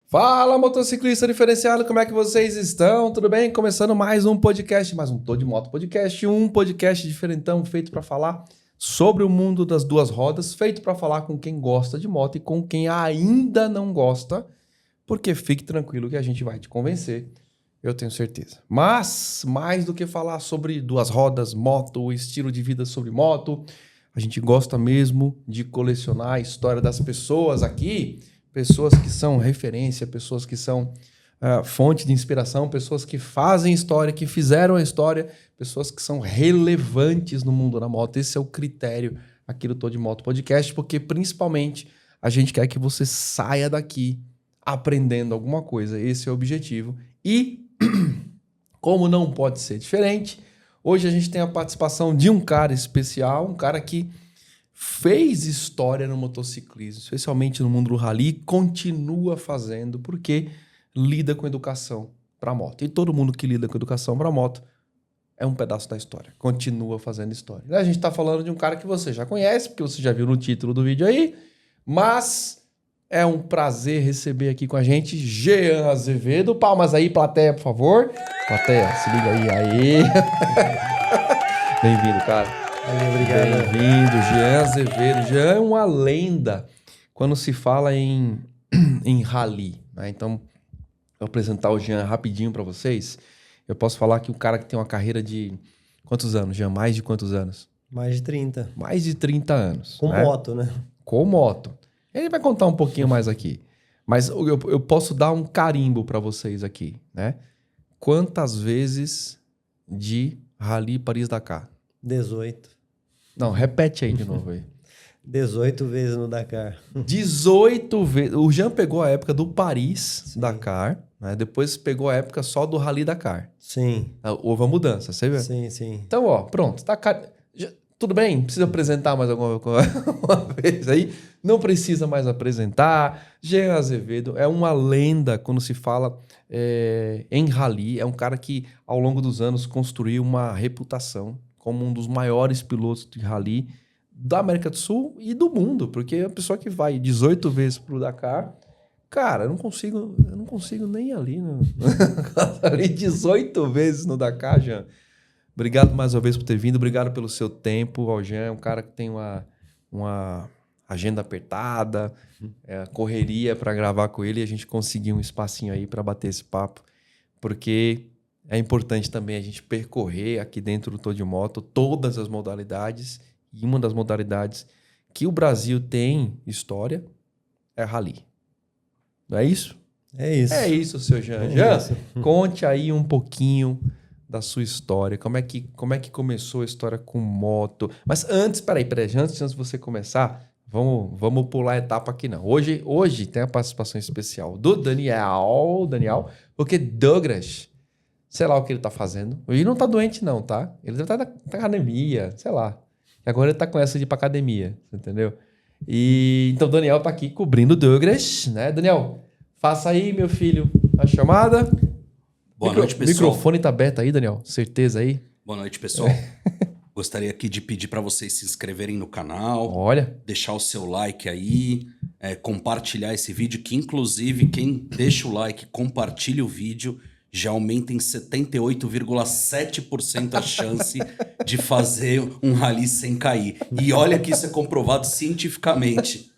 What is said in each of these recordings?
Fala, motociclista diferenciado, como é que vocês estão? Tudo bem? Começando mais um podcast, mais um Tô de Moto Podcast, um podcast diferentão feito para falar sobre o mundo das duas rodas, feito para falar com quem gosta de moto e com quem ainda não gosta, porque fique tranquilo que a gente vai te convencer, eu tenho certeza. Mas, mais do que falar sobre duas rodas, moto, o estilo de vida sobre moto, a gente gosta mesmo de colecionar a história das pessoas aqui, pessoas que são referência, pessoas que são fonte de inspiração, pessoas que fazem história, que fizeram a história, pessoas que são relevantes no mundo da moto. Esse é o critério aqui do Tô de Moto Podcast, porque principalmente a gente quer que você saia daqui aprendendo alguma coisa. Esse é o objetivo. E, como não pode ser diferente, hoje a gente tem a participação de um cara especial, um cara que fez história no motociclismo, especialmente no mundo do rally, continua fazendo porque lida com educação para moto. E todo mundo que lida com educação para moto é um pedaço da história, continua fazendo história. A gente está falando de um cara que você já conhece, porque você já viu no título do vídeo aí, mas é um prazer receber aqui com a gente Jean Azevedo. Palmas aí, plateia, por favor. Plateia, se liga aí. Bem-vindo, cara. Obrigado. Bem-vindo, Jean Azevedo. Jean é uma lenda quando se fala em rally, né? Então, vou apresentar o Jean rapidinho para vocês. Eu posso falar que o cara que tem uma carreira de quantos anos, Jean? Mais de quantos anos? Mais de 30. Mais de 30 anos. Com moto, né? Com moto. Ele vai contar um pouquinho mais aqui. Mas eu posso dar um carimbo para vocês aqui, né? Quantas vezes de Rally Paris-Dakar? 18. Não, repete aí de novo aí. 18 vezes no Dakar. 18 vezes. O Jean pegou a época do Paris-Dakar, né? Depois pegou a época só do Rally Dakar. Sim. Houve uma mudança, você vê? Sim, sim. Então, ó, pronto. Tudo bem? Precisa apresentar mais alguma uma vez aí? Não precisa mais apresentar. Jean Azevedo é uma lenda quando se fala em rally. É um cara que, ao longo dos anos, construiu uma reputação como um dos maiores pilotos de rally da América do Sul e do mundo, porque a pessoa que vai 18 vezes pro Dakar, cara, eu não consigo nem ir ali, né? Ali 18 vezes no Dakar, Jean. Obrigado mais uma vez por ter vindo, obrigado pelo seu tempo, ao Jean, é um cara que tem uma agenda apertada, correria para gravar com ele, e a gente conseguiu um espacinho aí para bater esse papo, porque é importante também a gente percorrer aqui dentro do Tô de Moto todas as modalidades. E uma das modalidades que o Brasil tem história é rally. Não é isso? É isso. É isso, seu Jean. Jean, conte aí um pouquinho da sua história. Como é que começou a história com moto? Mas antes, peraí. Antes de você começar, vamos pular a etapa aqui não. Hoje tem a participação especial do Daniel, porque Douglas, sei lá o que ele tá fazendo. Ele não tá doente não, tá? Ele deve estar na academia, sei lá. E agora ele tá com essa de ir pra academia, entendeu? E então o Daniel tá aqui cobrindo o Douglas, né? Daniel, faça aí, meu filho, a chamada. Boa noite, pessoal. O microfone tá aberto aí, Daniel? Certeza aí? Boa noite, pessoal. Gostaria aqui de pedir para vocês se inscreverem no canal. Olha. Deixar o seu like aí, compartilhar esse vídeo, que inclusive quem deixa o like, compartilha o vídeo, já aumenta em 78,7% a chance de fazer um rally sem cair. E olha que isso é comprovado cientificamente.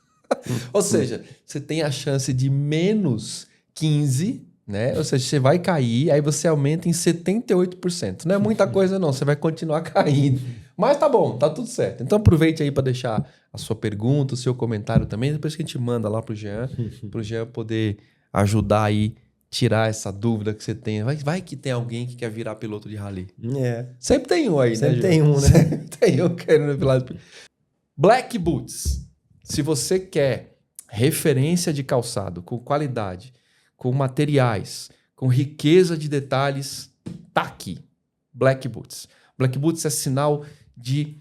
Ou seja, você tem a chance de menos 15%, né? Ou seja, você vai cair, aí você aumenta em 78%. Não é muita coisa não, você vai continuar caindo. Mas tá bom, tá tudo certo. Então aproveite aí para deixar a sua pergunta, o seu comentário também, depois que a gente manda lá pro Jean poder ajudar aí, tirar essa dúvida que você tem. Vai que tem alguém que quer virar piloto de rally. Sempre tem um aí, Sempre né, tem um, né? Sempre tem um querendo virar piloto. Black Boots. Se você quer referência de calçado com qualidade, com materiais, com riqueza de detalhes, tá aqui. Black Boots. Black Boots é sinal de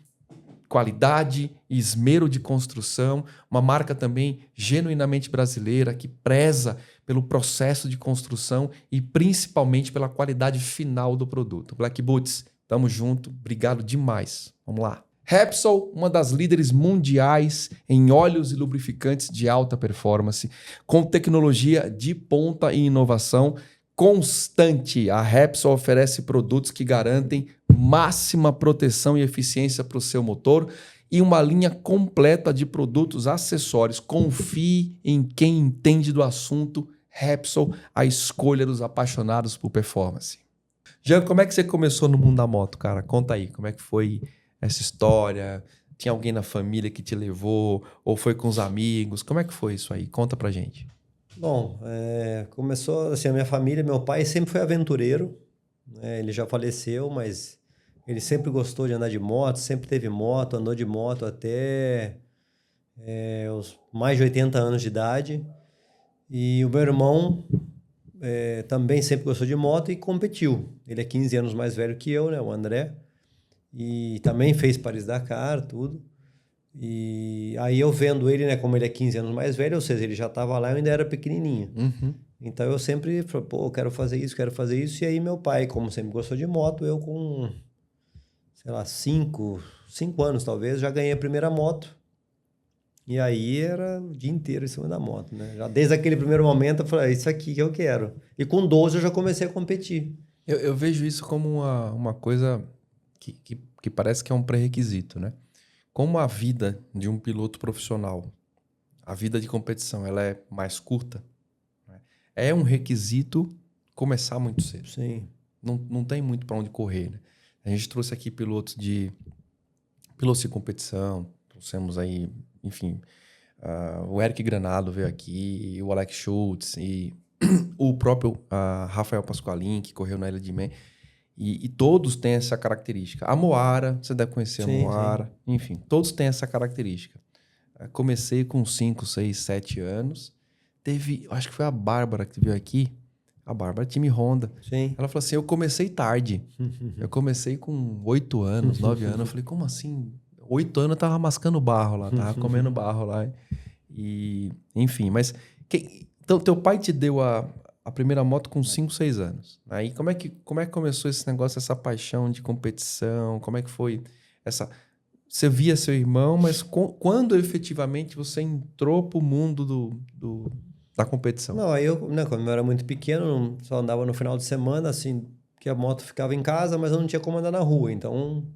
qualidade e esmero de construção, uma marca também genuinamente brasileira que preza pelo processo de construção e principalmente pela qualidade final do produto. Black Boots, tamo junto, obrigado demais. Vamos lá. Repsol, uma das líderes mundiais em óleos e lubrificantes de alta performance, com tecnologia de ponta e inovação constante. A Repsol oferece produtos que garantem máxima proteção e eficiência para o seu motor e uma linha completa de produtos acessórios. Confie em quem entende do assunto. Repsol, a escolha dos apaixonados por performance. Jean, como é que você começou no mundo da moto, cara? Conta aí, como é que foi essa história? Tinha alguém na família que te levou? Ou foi com os amigos? Como é que foi isso aí? Conta pra gente. Bom, começou assim, a minha família, meu pai sempre foi aventureiro, né? Ele já faleceu, mas ele sempre gostou de andar de moto, sempre teve moto, andou de moto até os mais de 80 anos de idade. E o meu irmão também sempre gostou de moto e competiu. Ele é 15 anos mais velho que eu, né, o André. E também fez Paris-Dakar, tudo. E aí eu vendo ele, né, como ele é 15 anos mais velho, ou seja, ele já estava lá, eu ainda era pequenininho. Uhum. Então eu sempre falei, pô, quero fazer isso, quero fazer isso. E aí meu pai, como sempre gostou de moto, eu com, sei lá, 5 anos talvez, já ganhei a primeira moto. E aí era o dia inteiro em cima da moto, né? Já desde aquele primeiro momento eu falei, é isso aqui que eu quero. E com 12 eu já comecei a competir. Eu vejo isso como uma coisa que parece que é um pré-requisito, né? Como a vida de um piloto profissional, a vida de competição, ela é mais curta, né? É um requisito começar muito cedo. Sim. Não tem muito para onde correr, né? A gente trouxe aqui pilotos de competição, trouxemos aí, enfim, o Eric Granado veio aqui, o Alex Schultz e o próprio Rafael Pasqualin, que correu na Ilha de Man. E todos têm essa característica. A Moara, você deve conhecer Sim, a Moara. Enfim, todos têm essa característica. Comecei com 5, 6, 7 anos. Acho que foi a Bárbara que veio aqui. A Bárbara, time Honda. Sim. Ela falou assim, eu comecei tarde. Eu comecei com 8 anos, 9 anos. Eu falei, como assim? 8 anos eu tava mascando barro lá, tava comendo barro lá. E, enfim, mas... Então, teu pai te deu a primeira moto com 5, 6 anos. Aí como é que começou esse negócio, essa paixão de competição? Como é que foi essa... Você via seu irmão, mas quando efetivamente você entrou pro mundo da competição? Não, aí eu, né, quando eu era muito pequeno, só andava no final de semana, assim, que a moto ficava em casa, mas eu não tinha como andar na rua. Então,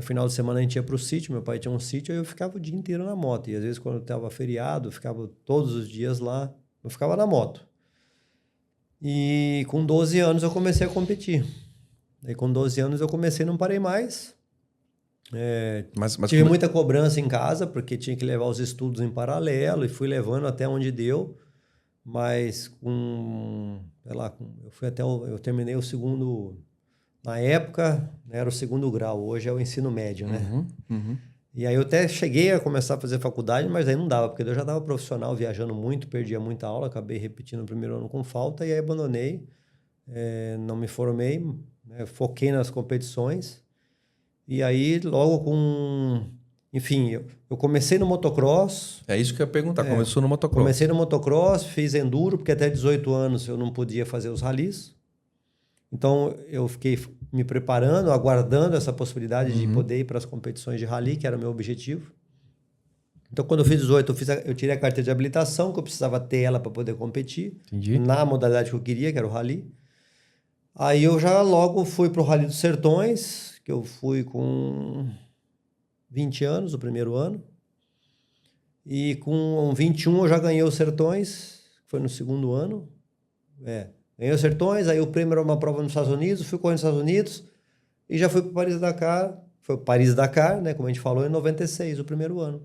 final de semana a gente ia pro sítio, meu pai tinha um sítio, aí eu ficava o dia inteiro na moto. E às vezes quando tava feriado, eu ficava todos os dias lá, eu ficava na moto. E com 12 anos eu comecei a competir. Aí com 12 anos eu comecei e não parei mais. Mas Tive muita cobrança em casa, porque tinha que levar os estudos em paralelo e fui levando até onde deu. Mas sei lá, eu terminei o segundo, na época, né, era o segundo grau, hoje é o ensino médio, né? Uhum. E aí eu até cheguei a começar a fazer faculdade, mas aí não dava, porque eu já estava profissional, viajando muito, perdia muita aula, acabei repetindo o primeiro ano com falta, e aí abandonei, não me formei, né, foquei nas competições, e aí logo enfim, eu comecei no motocross. É isso que eu ia perguntar, começou no motocross. Comecei no motocross, fiz enduro, porque até 18 anos eu não podia fazer os ralis. Então, eu fiquei me preparando, aguardando essa possibilidade de poder ir para as competições de rally, que era o meu objetivo. Então, quando eu fiz 18, eu tirei a carteira de habilitação, que eu precisava ter ela para poder competir. Entendi. Na modalidade que eu queria, que era o rally. Aí eu já logo fui para o Rally dos Sertões, que eu fui com 20 anos, o primeiro ano. E com 21 eu já ganhei os Sertões, que foi no segundo ano. Ganhei os Sertões, aí o prêmio era uma prova nos Estados Unidos, fui correr nos Estados Unidos e já fui para Paris-Dakar. Foi Paris-Dakar, né, como a gente falou, em 96, o primeiro ano.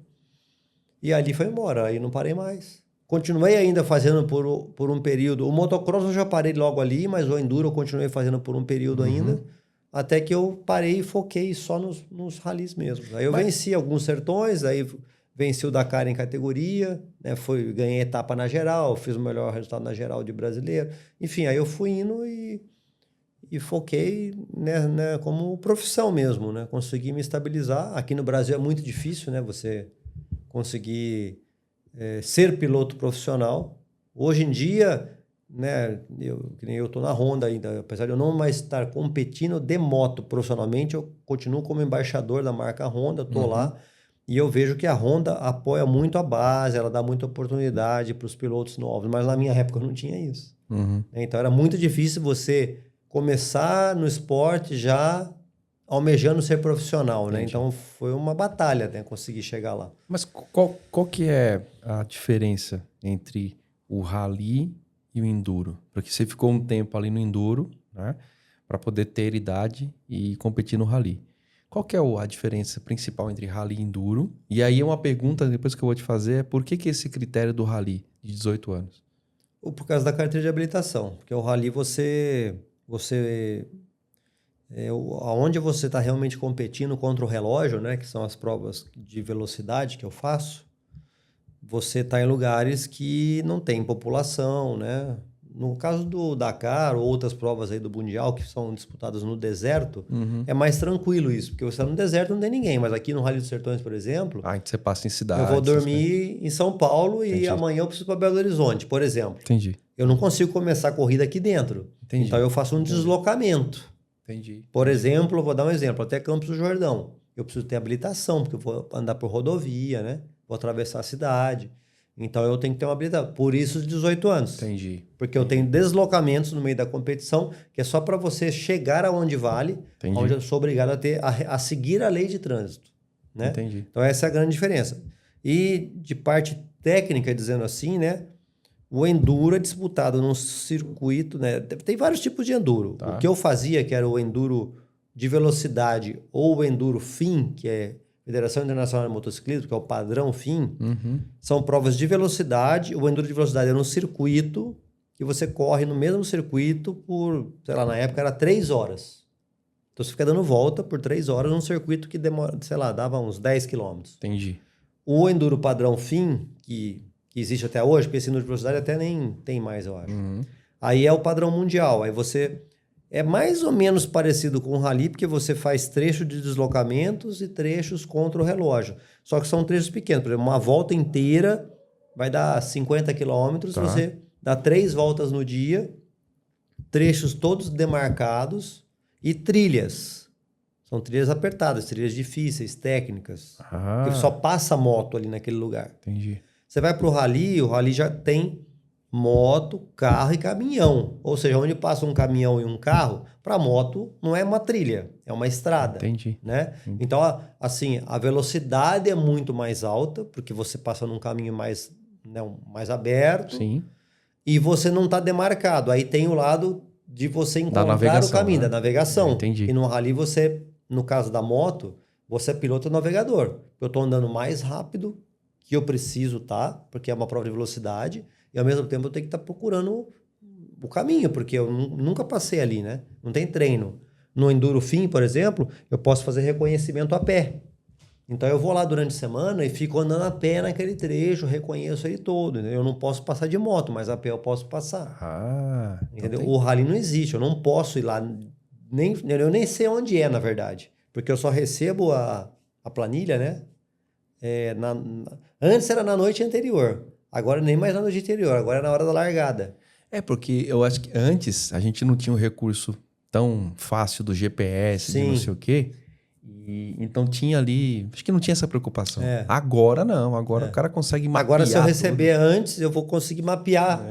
E ali foi embora, aí não parei mais. Continuei ainda fazendo por um período. O motocross eu já parei logo ali, mas o enduro eu continuei fazendo por um período ainda, até que eu parei e foquei só nos ralis mesmo. Aí eu venci alguns Sertões, aí venci o Dakar em categoria, né? Ganhei etapa na geral, fiz o melhor resultado na geral de brasileiro. Enfim, aí eu fui indo e foquei, né, como profissão mesmo, né? Consegui me estabilizar. Aqui no Brasil é muito difícil, né? Você conseguir ser piloto profissional. Hoje em dia, né? Que nem eu tô na Honda ainda, apesar de eu não mais estar competindo de moto profissionalmente, eu continuo como embaixador da marca Honda, tô lá e eu vejo que a Honda apoia muito a base, ela dá muita oportunidade para os pilotos novos, mas na minha época eu não tinha isso. Então era muito difícil você começar no esporte já almejando ser profissional, né? Então foi uma batalha, né, conseguir chegar lá. Mas qual que é a diferença entre o rally e o enduro? Porque você ficou um tempo ali no enduro, né? Para poder ter idade e competir no rally. Qual que é a diferença principal entre rally e enduro? E aí uma pergunta depois que eu vou te fazer é por que esse critério do rally de 18 anos? Ou por causa da carteira de habilitação, porque o rally aonde você está realmente competindo contra o relógio, né, que são as provas de velocidade que eu faço, você está em lugares que não tem população, né? No caso do Dakar ou outras provas aí do Mundial que são disputadas no deserto, é mais tranquilo isso, porque você está no deserto não tem ninguém, mas aqui no Rally dos Sertões, por exemplo, Você passa em cidade. eu vou dormir em São Paulo e amanhã eu preciso para Belo Horizonte, por exemplo. Entendi. Eu não consigo começar a corrida aqui dentro. Entendi. Então eu faço um deslocamento. Entendi. Por exemplo, eu vou dar um exemplo, até Campos do Jordão. Eu preciso ter habilitação, porque eu vou andar por rodovia, né? Vou atravessar a cidade. Então eu tenho que ter uma habilitação. Por isso os 18 anos. Entendi. Porque eu tenho deslocamentos no meio da competição, que é só para você chegar aonde vale, onde eu sou obrigado a seguir a lei de trânsito. Né? Entendi. Então essa é a grande diferença. E de parte técnica, dizendo assim, né? O enduro é disputado num circuito, né? Tem vários tipos de enduro. Tá. O que eu fazia, que era o enduro de velocidade ou o enduro FIM, que é Federação Internacional de Motociclismo, que é o padrão FIM, são provas de velocidade. O enduro de velocidade era um circuito que você corre no mesmo circuito por, sei lá, na época era 3 horas. Então você fica dando volta por 3 horas num circuito que demora, sei lá, dava uns 10 quilômetros. Entendi. O enduro padrão FIM, que existe até hoje, porque esse enduro de velocidade até nem tem mais, eu acho. Aí é o padrão mundial. Aí você é mais ou menos parecido com o rally, porque você faz trechos de deslocamentos e trechos contra o relógio. Só que são trechos pequenos. Por exemplo, uma volta inteira vai dar 50 quilômetros. Tá. Você dá 3 voltas no dia, trechos todos demarcados e trilhas. São trilhas apertadas, trilhas difíceis, técnicas. Porque só passa moto ali naquele lugar. Entendi. Você vai para o rally já tem moto, carro e caminhão. Ou seja, onde passa um caminhão e um carro, para moto não é uma trilha, é uma estrada. Entendi. Né? Então, assim, a velocidade é muito mais alta, porque você passa num caminho mais, né, mais aberto. Sim. E você não está demarcado. Aí tem o lado de você encontrar o caminho, né? da navegação. Entendi. E no rally você, no caso da moto, você é piloto navegador. Eu estou andando mais rápido que eu preciso, tá? Porque é uma prova de velocidade. E ao mesmo tempo eu tenho que estar procurando o caminho, porque eu nunca passei ali, né? Não tem treino. No Enduro FIM, por exemplo, eu posso fazer reconhecimento a pé. Então eu vou lá durante a semana e fico andando a pé naquele trecho, reconheço ele todo. Entendeu? Eu não posso passar de moto, mas a pé eu posso passar. Entendeu? Então O rally não existe, eu não posso ir lá, eu nem sei onde é, na verdade. Porque eu só recebo a planilha, né? Antes era na noite anterior. Agora nem mais na noite anterior, agora é na hora da largada. Porque eu acho que antes a gente não tinha um recurso tão fácil do GPS, de não sei o quê. Então tinha ali... Acho que não tinha essa preocupação. Agora não. Agora o cara consegue mapear. Agora se eu receber antes, eu vou conseguir mapear.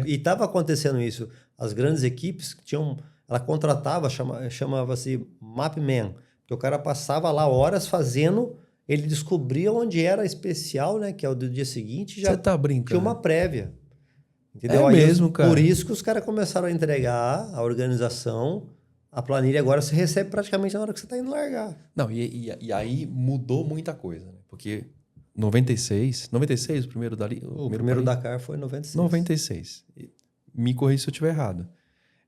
E estava acontecendo isso. As grandes equipes tinham... Ela contratava, chamava-se Mapman. Porque o cara passava lá horas fazendo... Ele descobria onde era especial, né? Que é o do dia seguinte. Já Você tá brincando? Tinha uma prévia. Entendeu? É mesmo, cara. Por isso que os caras começaram a entregar a organização, a planilha. Agora você recebe praticamente na hora que você está indo largar. Não, e aí mudou muita coisa, né? Porque 96 o primeiro dali... O primeiro Dakar foi em 96. 96. Me corrija se eu estiver errado.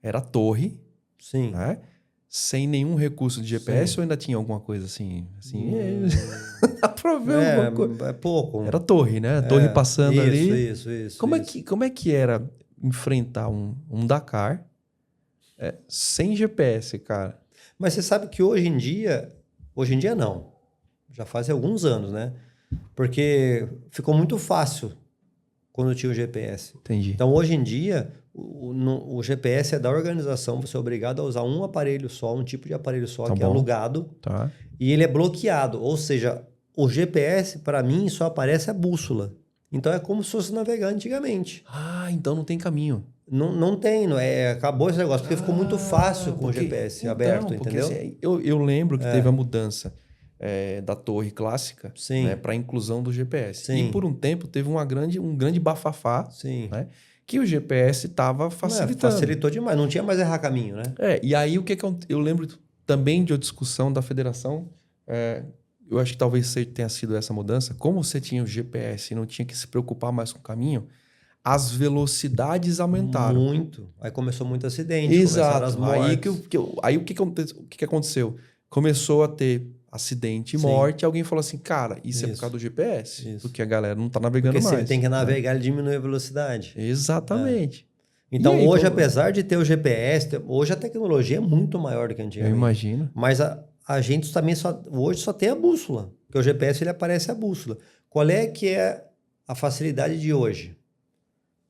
Era torre, sim, né? Sem nenhum recurso de GPS, ou ainda tinha alguma coisa assim? Dá pra ver alguma coisa. É pouco. Era torre, né? Torre passando ali. Isso. Como é que era enfrentar um Dakar sem GPS, cara? Mas você sabe que hoje em dia não. Já faz alguns anos, né? Porque ficou muito fácil quando tinha o GPS. Entendi. Então, hoje em dia, o GPS é da organização, você é obrigado a usar um aparelho só, um tipo de aparelho só, Tá que é bom. alugado, Tá. e ele é bloqueado. Ou seja, o GPS, para mim, só aparece a bússola. Então é como se fosse navegar antigamente. Ah, então não tem caminho. Não tem, acabou esse negócio, porque ficou muito fácil com o GPS aberto, porque, entendeu? assim, eu lembro que teve a mudança da torre clássica, Sim. né, para a inclusão do GPS. Sim. E por um tempo teve um grande bafafá, Sim. né, que o GPS estava facilitando. Facilitou demais, não tinha mais errar caminho, né? E aí o que eu lembro também de uma discussão da federação, eu acho que talvez tenha sido essa mudança, como você tinha o GPS e não tinha que se preocupar mais com o caminho, as velocidades aumentaram. Muito. Aí começou muito acidente, Exato. começaram as mortes. Aí o que aconteceu? Começou a ter acidente e Sim. morte, e alguém falou assim, cara, isso é por Isso. causa do GPS, Isso. porque a galera não tá navegando Porque se mais. ele tem que navegar, ele diminui a velocidade. Exatamente. Então, E aí, hoje, apesar de ter o GPS, hoje a tecnologia é muito maior do que Eu antigamente. imagino. Mas a gente também hoje só tem a bússola. Porque o GPS ele aparece a bússola. Qual é que é a facilidade de hoje?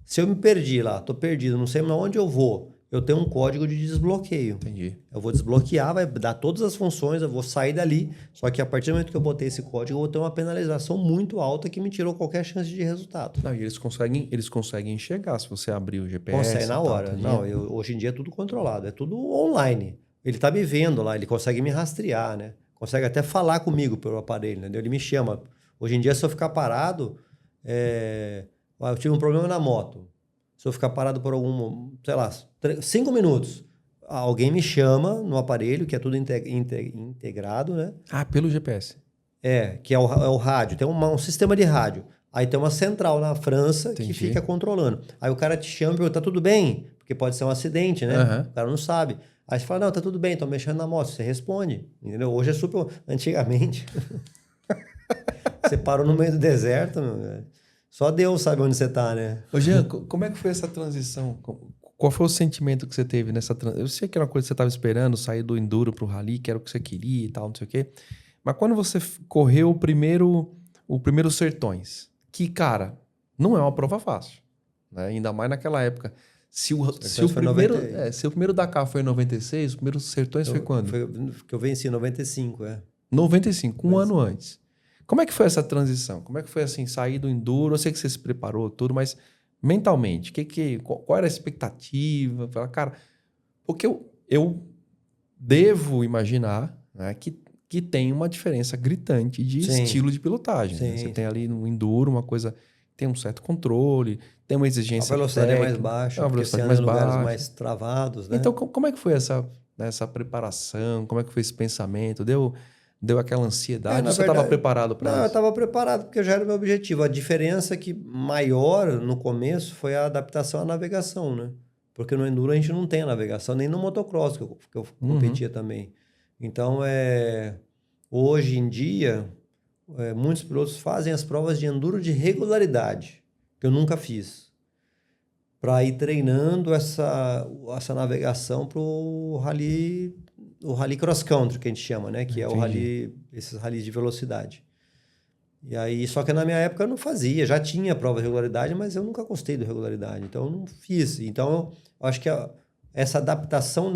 Se eu me perdi lá, tô perdido, não sei onde eu vou, eu tenho um código de desbloqueio. Entendi. Eu vou desbloquear, vai dar todas as funções, eu vou sair dali. Só que a partir do momento que eu botei esse código, eu vou ter uma penalização muito alta que me tirou qualquer chance de resultado. Não, e eles conseguem enxergar se você abrir o GPS. Consegue na e tal, hora. tudinho. Não, hoje em dia é tudo controlado, é tudo online. Ele tá me vendo lá, ele consegue me rastrear, né? Consegue até falar comigo pelo aparelho, né? Ele me chama. Hoje em dia, se eu ficar parado, eu tive um problema na moto. Se eu ficar parado por sei lá, 5 minutos, alguém me chama no aparelho, que é tudo integrado, né? Ah, pelo GPS. Que é o rádio. Tem um sistema de rádio. Aí tem uma central na França Entendi. que fica controlando. Aí o cara te chama e pergunta, tá tudo bem? Porque pode ser um acidente, né? Aham. O cara não sabe. Aí você fala, não, tá tudo bem, tô mexendo na moto. Você responde, entendeu? Hoje é super... Antigamente, você parou no meio do deserto, meu velho. Só Deus sabe onde você tá, né? Ô, Jean, como é que foi essa transição? Qual foi o sentimento que você teve nessa transição? Eu sei que era uma coisa que você estava esperando, sair do enduro pro rally, que era o que você queria e tal, não sei o quê. Mas quando você correu o primeiro Sertões, que, cara, não é uma prova fácil, né? Ainda mais naquela época. Se o primeiro Dakar foi em 96, o primeiro Sertões foi quando? Foi que eu venci em 95, 95, um ano antes. Como é que foi essa transição? Como é que foi assim, sair do enduro? Eu sei que você se preparou tudo, mas mentalmente, qual era a expectativa? Falar, cara, porque eu devo imaginar, né, que tem uma diferença gritante de Sim. estilo de pilotagem. Né? Você tem ali no enduro uma coisa, tem um certo controle, tem uma exigência a velocidade técnica, é mais baixa, uma porque você velocidade anda em mais lugares baixa. mais travados, né? Então, como é que foi essa preparação? Como é que foi esse pensamento? Deu aquela ansiedade? Ou você estava preparado para isso? Não, eu estava preparado porque já era o meu objetivo. A diferença maior no começo foi a adaptação à navegação, né? Porque no enduro a gente não tem a navegação, nem no motocross, que eu competia também. Então, hoje em dia, muitos pilotos fazem as provas de enduro de regularidade, que eu nunca fiz, para ir treinando essa navegação para o rally cross country, que a gente chama, né? Que é o rally, esses rallies de velocidade. E aí, só que na minha época eu não fazia, já tinha prova de regularidade, mas eu nunca gostei de regularidade, então eu não fiz. Então, eu acho que essa adaptação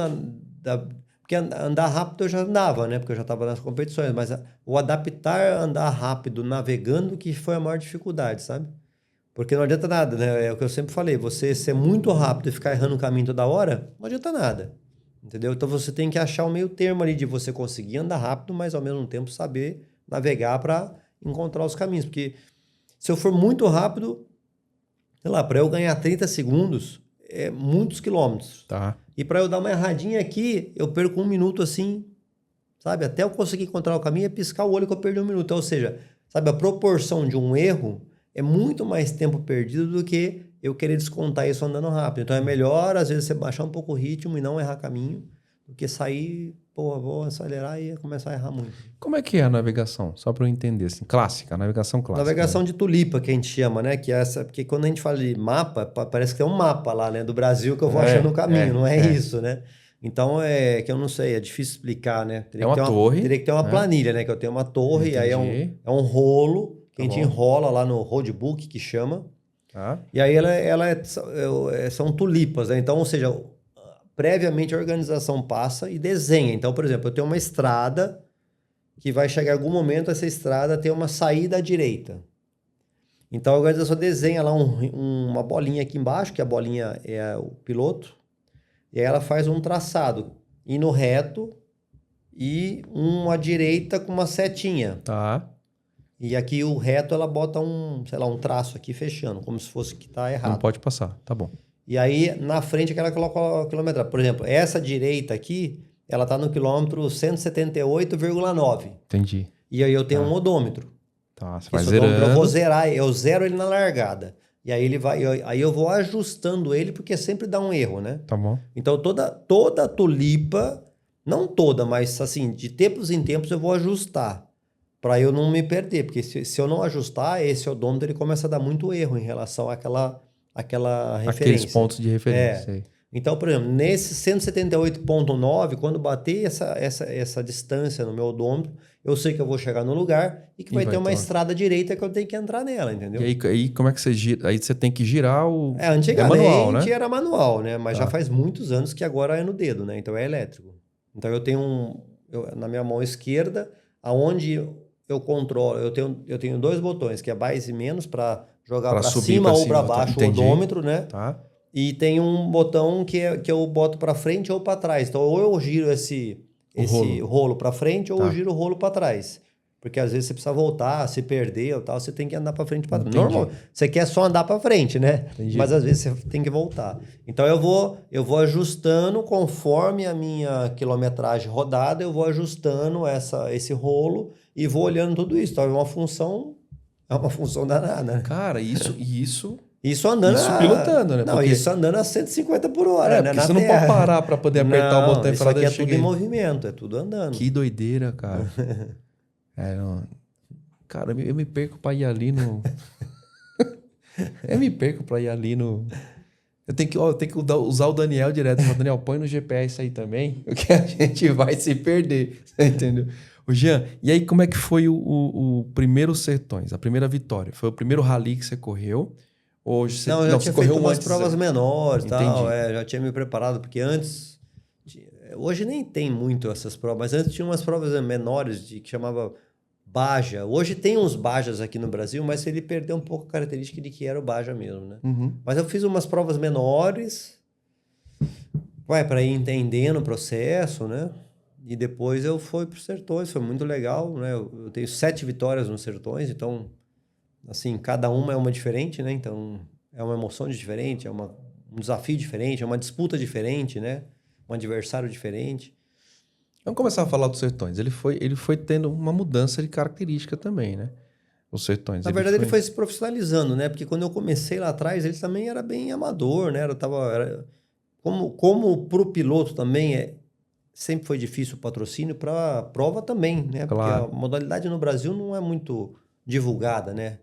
porque andar rápido eu já andava, né? Porque eu já estava nas competições, mas o adaptar andar rápido navegando que foi a maior dificuldade, sabe? Porque não adianta nada, né? É o que eu sempre falei, você ser muito rápido e ficar errando o caminho toda hora, não adianta nada. Entendeu? Então você tem que achar o meio termo ali de você conseguir andar rápido, mas ao mesmo tempo saber navegar para encontrar os caminhos. Porque se eu for muito rápido, sei lá, para eu ganhar 30 segundos, é muitos quilômetros. Tá. E para eu dar uma erradinha aqui, eu perco 1 minuto assim, sabe? Até eu conseguir encontrar o caminho é piscar o olho que eu perdi 1 minuto. Ou seja, sabe, a proporção de um erro é muito mais tempo perdido do que eu querer descontar isso andando rápido. Então é melhor, às vezes, você baixar um pouco o ritmo e não errar caminho, do que sair, vou acelerar e começar a errar muito. Como é que é a navegação? Só para eu entender, assim, clássica, a navegação clássica. Navegação de tulipa, que a gente chama, né? Que é essa, porque quando a gente fala de mapa, parece que tem um mapa lá, né? Do Brasil que eu vou achando o caminho, não é isso, né? Então, que eu não sei, é difícil explicar, né? Teria uma torre. Teria que ter uma planilha, né? Que eu tenho uma torre, aí é um rolo, que a gente enrola lá no roadbook, que chama. Tá. E aí são tulipas, né? Então, ou seja, previamente a organização passa e desenha. Então, por exemplo, eu tenho uma estrada que vai chegar em algum momento, essa estrada tem uma saída à direita. Então, a organização desenha lá uma bolinha aqui embaixo, que a bolinha é o piloto, e aí ela faz um traçado, indo reto e uma direita com uma setinha. Tá. E aqui o reto ela bota um traço aqui fechando, como se fosse que tá errado. Não pode passar. Tá bom. E aí, na frente, que ela coloca a quilometragem. Por exemplo, essa direita aqui, ela está no quilômetro 178,9. Entendi. E aí eu tenho um odômetro. Tá, você vai Esse odômetro zerando. eu vou zerar, eu zero ele na largada. E aí aí eu vou ajustando ele, porque sempre dá um erro, né? Tá bom. Então, toda tulipa, não toda, mas assim, de tempos em tempos eu vou ajustar. Para eu não me perder. Porque se eu não ajustar, esse odômetro ele começa a dar muito erro em relação àquela referência. Aqueles pontos de referência. Aí. Então, por exemplo, nesse 178,9, quando bater essa distância no meu odômetro, eu sei que eu vou chegar no lugar e que vai ter uma estrada direita que eu tenho que entrar nela, entendeu? E aí como é que você gira? Aí você tem que girar o... Antigamente manual, né? era manual, né? Mas já faz muitos anos que agora é no dedo, né? Então é elétrico. Então eu tenho na minha mão esquerda, aonde eu controlo, eu tenho dois botões, que é mais e menos para jogar para cima ou para baixo o odômetro, né? Tá. E tem um botão que eu boto para frente ou para trás. Então, ou eu giro esse rolo para frente ou eu giro o rolo para trás. Porque às vezes você precisa voltar, se perder ou tal, você tem que andar para frente e para trás. Normal, você quer só andar para frente, né? Entendi. Mas às vezes você tem que voltar. Então, eu vou ajustando conforme a minha quilometragem rodada, eu vou ajustando esse rolo e vou olhando tudo isso. Então, é uma função danada, né? Cara, isso andando... Isso pilotando, né? Não, porque... isso andando a 150 por hora, né? Porque você não pode parar para poder apertar o botão e falar... Isso aqui é tudo em movimento, é tudo andando. Que doideira, cara. Cara, eu me perco para ir ali no... Eu tenho que usar o Daniel direto. Daniel, põe no GPS aí também, porque a gente vai se perder, entendeu? O Jean, e aí como é que foi o primeiro Sertões, a primeira vitória? Foi o primeiro rally que você correu? Hoje você, eu já tinha feito umas antes, provas menores e tal, Entendi. já tinha me preparado, porque antes... Hoje nem tem muito essas provas, mas antes tinha umas provas menores que chamava Baja. Hoje tem uns Bajas aqui no Brasil, mas ele perdeu um pouco a característica de que era o Baja mesmo, né? Uhum. Mas eu fiz umas provas menores, para ir entendendo o processo, né? E depois eu fui para os Sertões, foi muito legal, né? Eu tenho 7 vitórias nos Sertões, então... Assim, cada uma é uma diferente, né? Então, é uma emoção diferente, é um desafio diferente, é uma disputa diferente, né? Um adversário diferente. Vamos começar a falar dos Sertões. Ele foi tendo uma mudança de característica também, né? Os Sertões. Na verdade, ele foi se profissionalizando, né? Porque quando eu comecei lá atrás, ele também era bem amador, né? Como pro piloto também sempre foi difícil o patrocínio, para a prova também, né? Claro. Porque a modalidade no Brasil não é muito divulgada, né?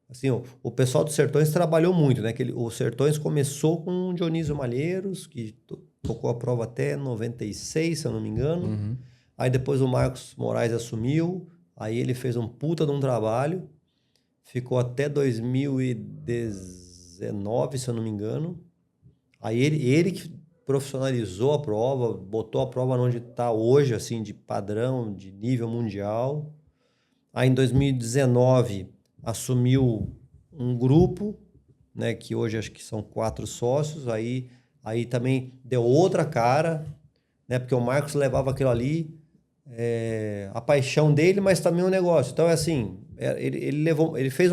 Assim, o pessoal dos Sertões trabalhou muito, né? O Sertões começou com o Dionísio Malheiros, que tocou a prova até 96, se eu não me engano. Uhum. Aí depois o Marcos Moraes assumiu, aí ele fez um puta de um trabalho, ficou até 2019, se eu não me engano. Aí ele que profissionalizou a prova, botou a prova onde está hoje, assim, de padrão, de nível mundial. Aí em 2019... assumiu um grupo, né, que hoje acho que são 4 sócios, aí também deu outra cara, né, porque o Marcos levava aquilo ali, a paixão dele, mas também o negócio. Então, assim, ele fez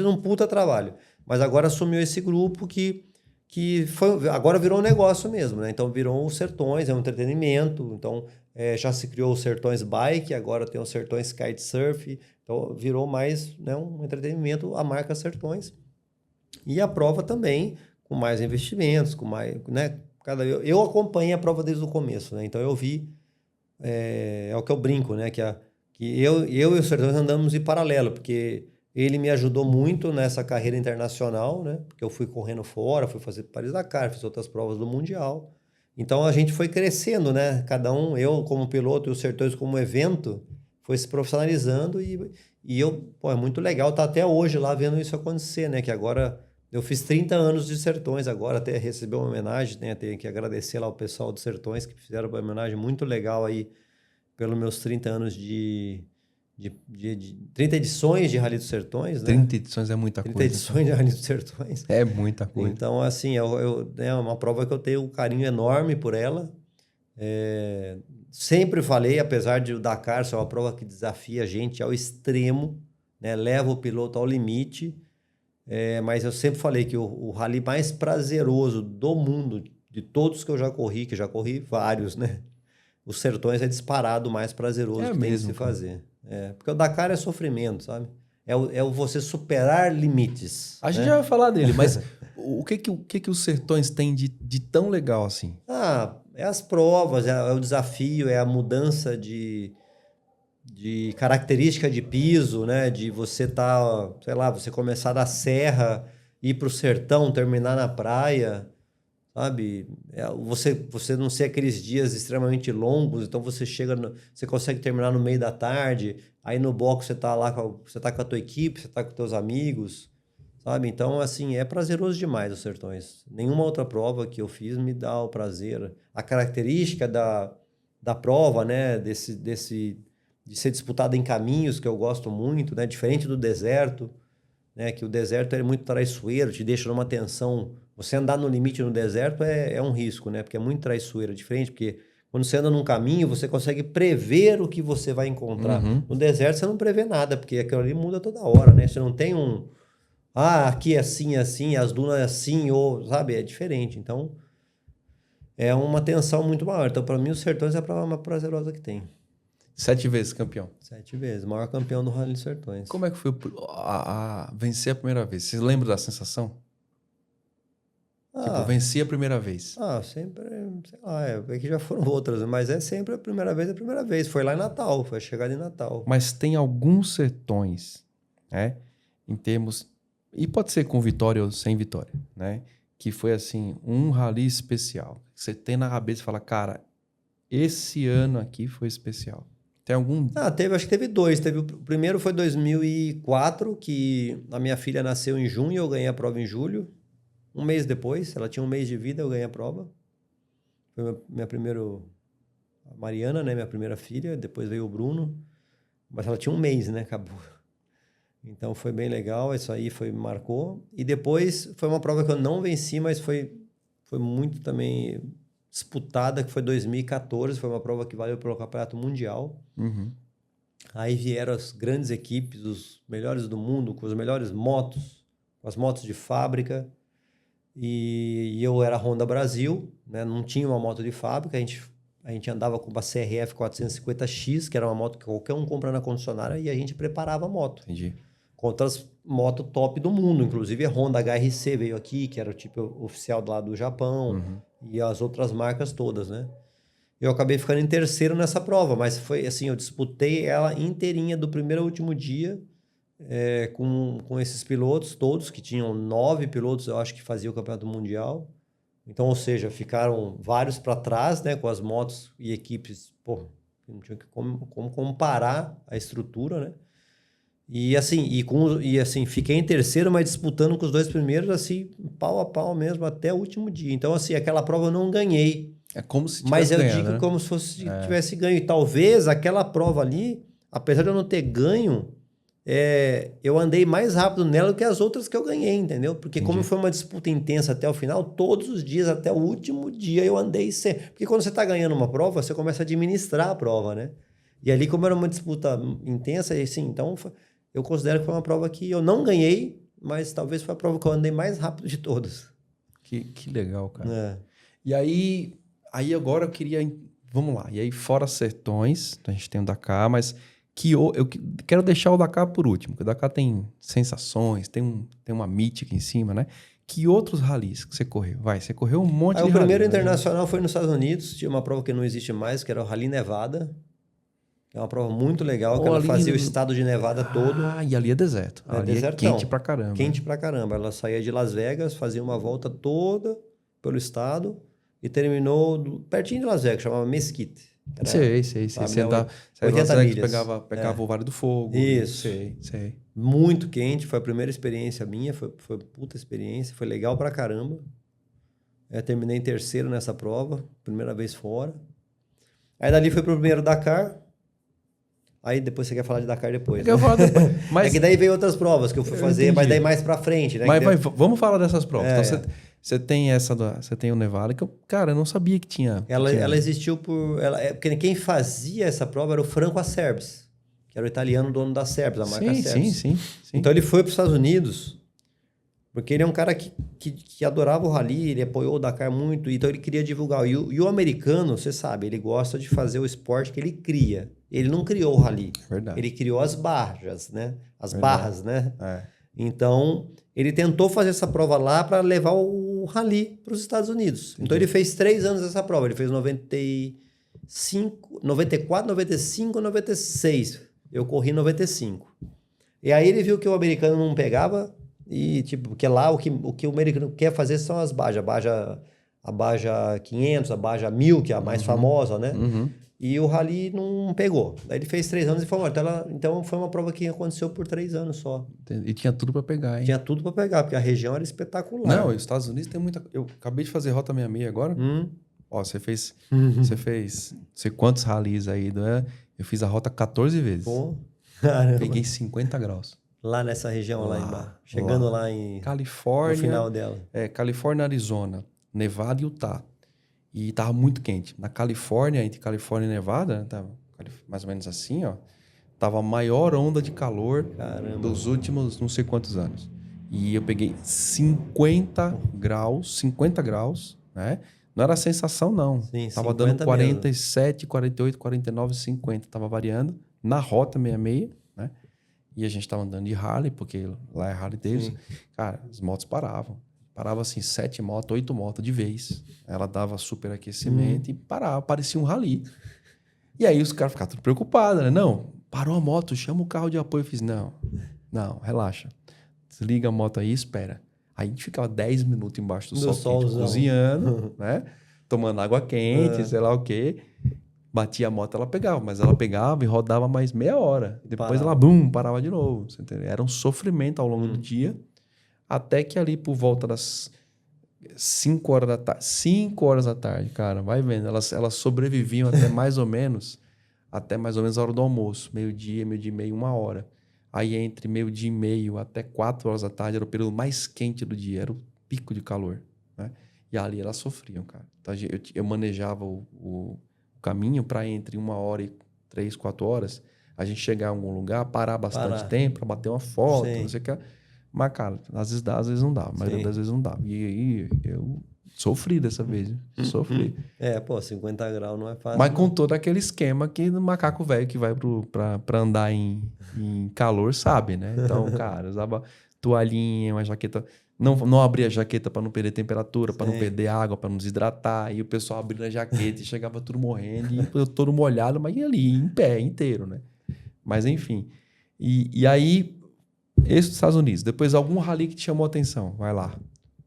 um puta trabalho, mas agora assumiu esse grupo que agora virou um negócio mesmo, né? Então virou o Sertões, é um entretenimento, então já se criou o Sertões Bike, agora tem o Sertões Kitesurf, então virou mais, né, um entretenimento, a marca Sertões. E a prova também, com mais investimentos, com mais, né? Eu acompanhei a prova desde o começo, né? Então eu vi, é o que eu brinco, né? Que eu e o Sertões andamos em paralelo, porque ele me ajudou muito nessa carreira internacional, né? Porque eu fui correndo fora, fui fazer Paris-Dakar, fiz outras provas do Mundial. Então a gente foi crescendo, né? Cada um, eu como piloto e o Sertões como evento, foi se profissionalizando e é muito legal estar até hoje lá vendo isso acontecer, né? Que agora Eu fiz 30 anos de Sertões agora, até recebi uma homenagem, né? Tenho que agradecer lá o pessoal do Sertões, que fizeram uma homenagem muito legal aí pelos meus 30 anos de 30 edições de Rally dos Sertões, né? 30 edições é muita 30 coisa. edições de Rally dos Sertões. É muita coisa. Então, assim, é uma prova que eu tenho um carinho enorme por ela. Sempre falei, apesar de o Dakar ser uma prova que desafia a gente ao extremo, né? Leva o piloto ao limite, mas eu sempre falei que o rally mais prazeroso do mundo, de todos que eu já corri vários, né? Os Sertões é disparado o mais prazeroso que tem de se fazer. Porque o Dakar é sofrimento, sabe? É o você superar limites. A gente já vai falar dele, mas o que os Sertões têm de tão legal assim? É as provas, é o desafio, é a mudança de característica de piso, né? De você sei lá, você começar da serra, ir para o sertão, terminar na praia, sabe? Você não ser aqueles dias extremamente longos, então você você consegue terminar no meio da tarde, aí no box você tá lá, você tá com a tua equipe, você tá com teus amigos, sabe? Então, assim, é prazeroso demais os Sertões. Nenhuma outra prova que eu fiz me dá o prazer. A característica da prova, né? De ser disputada em caminhos, que eu gosto muito, né? Diferente do deserto, né? Que o deserto é muito traiçoeiro, te deixa numa tensão. Você andar no limite no deserto é um risco, né? Porque é muito traiçoeiro, diferente, porque quando você anda num caminho, você consegue prever o que você vai encontrar. Uhum. No deserto, você não prevê nada, porque aquilo ali muda toda hora, né? Você não tem aqui é assim, assim, as dunas é assim, ou, sabe? É diferente. Então, é uma tensão muito maior. Então, para mim, os Sertões é a prova mais prazerosa que tem. 7 vezes campeão. 7 vezes. Maior campeão do Rally dos Sertões. Como é que foi vencer a primeira vez? Vocês lembram da sensação? Tipo, venci a primeira vez. Sempre, sei lá, é que já foram outras, mas é sempre a primeira vez. Foi lá em Natal, foi a chegada em Natal. Mas tem alguns Sertões, né? Em termos... E pode ser com vitória ou sem vitória, né? Que foi, assim, um rally especial. Você tem na cabeça e fala, cara, esse ano aqui foi especial. Tem algum... Acho que teve 2. O primeiro foi 2004, que a minha filha nasceu em junho e eu ganhei a prova em julho. Um mês depois, ela tinha um mês de vida, eu ganhei a prova. Foi minha primeira... A Mariana, né? Minha primeira filha. Depois veio o Bruno. Mas ela tinha um mês, né? Acabou. Então foi bem legal. Isso aí marcou. E depois foi uma prova que eu não venci, mas foi muito também disputada, que foi 2014. Foi uma prova que valeu pelo Campeonato Mundial. Uhum. Aí vieram as grandes equipes, os melhores do mundo, com as melhores motos, com as motos de fábrica. E eu era Honda Brasil, né? Não tinha uma moto de fábrica, a gente andava com uma CRF 450X, que era uma moto que qualquer um compra na concessionária, e a gente preparava a moto. Entendi. Contra as motos top do mundo, inclusive a Honda HRC veio aqui, que era o tipo oficial lá do Japão, e as outras marcas todas, né? Eu acabei ficando em terceiro nessa prova, mas foi assim, eu disputei ela inteirinha do primeiro ao último dia, com esses pilotos todos, que tinham 9 pilotos, eu acho que faziam o Campeonato Mundial. Então, ou seja, ficaram vários para trás, né, com as motos e equipes, não tinha como comparar a estrutura, né? E assim, fiquei em terceiro, mas disputando com os 2 primeiros, assim, pau a pau mesmo, até o último dia. Então, assim, aquela prova eu não ganhei. É como se tivesse mas eu ganhado, digo né? como se fosse tivesse ganho. E talvez aquela prova ali, apesar de eu não ter ganho, eu andei mais rápido nela do que as outras que eu ganhei, entendeu? Porque como foi uma disputa intensa até o final, todos os dias, até o último dia, eu andei sempre. Porque quando você está ganhando uma prova, você começa a administrar a prova, né? E ali, como era uma disputa intensa, assim, então eu considero que foi uma prova que eu não ganhei, mas talvez foi a prova que eu andei mais rápido de todas. Que legal, cara. E aí agora eu queria... Vamos lá. E aí, fora Sertões, a gente tem o Dakar, mas... eu quero deixar o Dakar por último, porque o Dakar tem sensações, tem uma mítica em cima, né? Que outros ralis que você correu? Você correu um monte de O primeiro rally, internacional foi nos Estados Unidos, tinha uma prova que não existe mais, que era o Rally Nevada, que é uma prova muito legal, que ela fazia o estado de Nevada todo. E ali é deserto. Ali é quente pra caramba. Quente pra caramba. Ela saía de Las Vegas, fazia uma volta toda pelo estado e terminou pertinho de Las Vegas, chamava Mesquite. Sei. Você andava, você 80 andava, milhas. pegava o Vale do Fogo. Isso. Sei. Muito quente, foi a primeira experiência minha, foi puta experiência, foi legal pra caramba. Terminei em terceiro nessa prova, primeira vez fora. Aí dali foi pro primeiro Dakar. Aí depois você quer falar de Dakar depois. Né? Mas, é que daí veio outras provas que eu fui fazer, mas daí mais pra frente, né? Mas vamos falar dessas provas. Então você tem você tem o Nevada, que eu não sabia que tinha. Ela existiu porque quem fazia essa prova era o Franco Acerbes, que era o italiano dono da Acerbes, a marca Acerbes. Sim. Então ele foi para os Estados Unidos, porque ele é um cara que adorava o rally, ele apoiou o Dakar muito, então ele queria divulgar. E o americano, você sabe, ele gosta de fazer o esporte que ele cria. Ele não criou o rally. Verdade. Ele criou as barras, né? Barras, né? É. Então, ele tentou fazer essa prova lá para levar o rally para os Estados Unidos. Então, ele fez 3 anos essa prova. Ele fez 95, 94, 95, 96. Eu corri em 95. E aí ele viu que o americano não pegava e, tipo, porque lá o que o americano quer fazer são as bajas. A baja 500, a baja 1000, que é a mais famosa, né? E o rally não pegou. Daí ele fez 3 anos e falou, então foi uma prova que aconteceu por 3 anos só. E tinha tudo para pegar, hein? Tinha tudo para pegar, porque a região era espetacular. Não, os Estados Unidos tem muita... Eu acabei de fazer Rota 66 agora. Ó, você fez... Você fez... Não sei quantos rallies aí, né? Eu fiz a rota 14 vezes. Pô, caramba. Peguei 50 graus. Lá nessa região, lá embaixo. Chegando lá em... Califórnia. No final dela. Califórnia, Arizona, Nevada e Utah. E tava muito quente. Na Califórnia, entre Califórnia e Nevada, né, tava mais ou menos assim, ó. Tava a maior onda de calor dos últimos não sei quantos anos. E eu peguei 50 graus, né? Não era a sensação, não. Sim, tava dando 47, 48, 49, 50. Tava variando na Rota 66, né? E a gente tava andando de Harley, porque lá é Harley Davidson. Cara, as motos paravam. Parava assim, 7 motos, 8 motos de vez. Ela dava superaquecimento e parava, parecia um rally. E aí os caras ficavam tudo preocupados, né? Não, parou a moto, chama o carro de apoio. Eu fiz, não, relaxa. Desliga a moto aí e espera. Aí a gente ficava 10 minutos embaixo do sol quente, cozinhando, né? Tomando água quente, sei lá o quê. Batia a moto, ela pegava. Mas ela pegava e rodava mais meia hora. Depois ela, parava de novo. Você entendeu? Era um sofrimento ao longo do dia. Até que ali por volta das 5 horas da tarde. 5 horas da tarde, cara. Vai vendo. Elas sobreviviam até mais ou menos a hora do almoço. Meio-dia e meio, 1 hora. Aí entre meio-dia e meio até 4 horas da tarde era o período mais quente do dia. Era o pico de calor, né? E ali elas sofriam, cara. Então, eu manejava o caminho para entre 1 hora e 3, 4 horas. A gente chegar em algum lugar, parar bastante tempo para bater uma foto, não sei o que. Mas, cara, às vezes não dá. A maioria das vezes não dá. E aí eu sofri dessa vez. Sofri. 50 graus não é fácil. Mas com todo aquele esquema que o macaco velho que vai pra andar em calor sabe, né? Então, cara, usava toalhinha, uma jaqueta. Não abria a jaqueta para não perder temperatura, para não perder água, para não desidratar. E o pessoal abrindo a jaqueta e chegava tudo morrendo. E eu todo molhado, mas ia ali, em pé, inteiro, né? Mas, enfim. E aí... Esse dos Estados Unidos. Depois, algum rally que te chamou a atenção? Vai lá.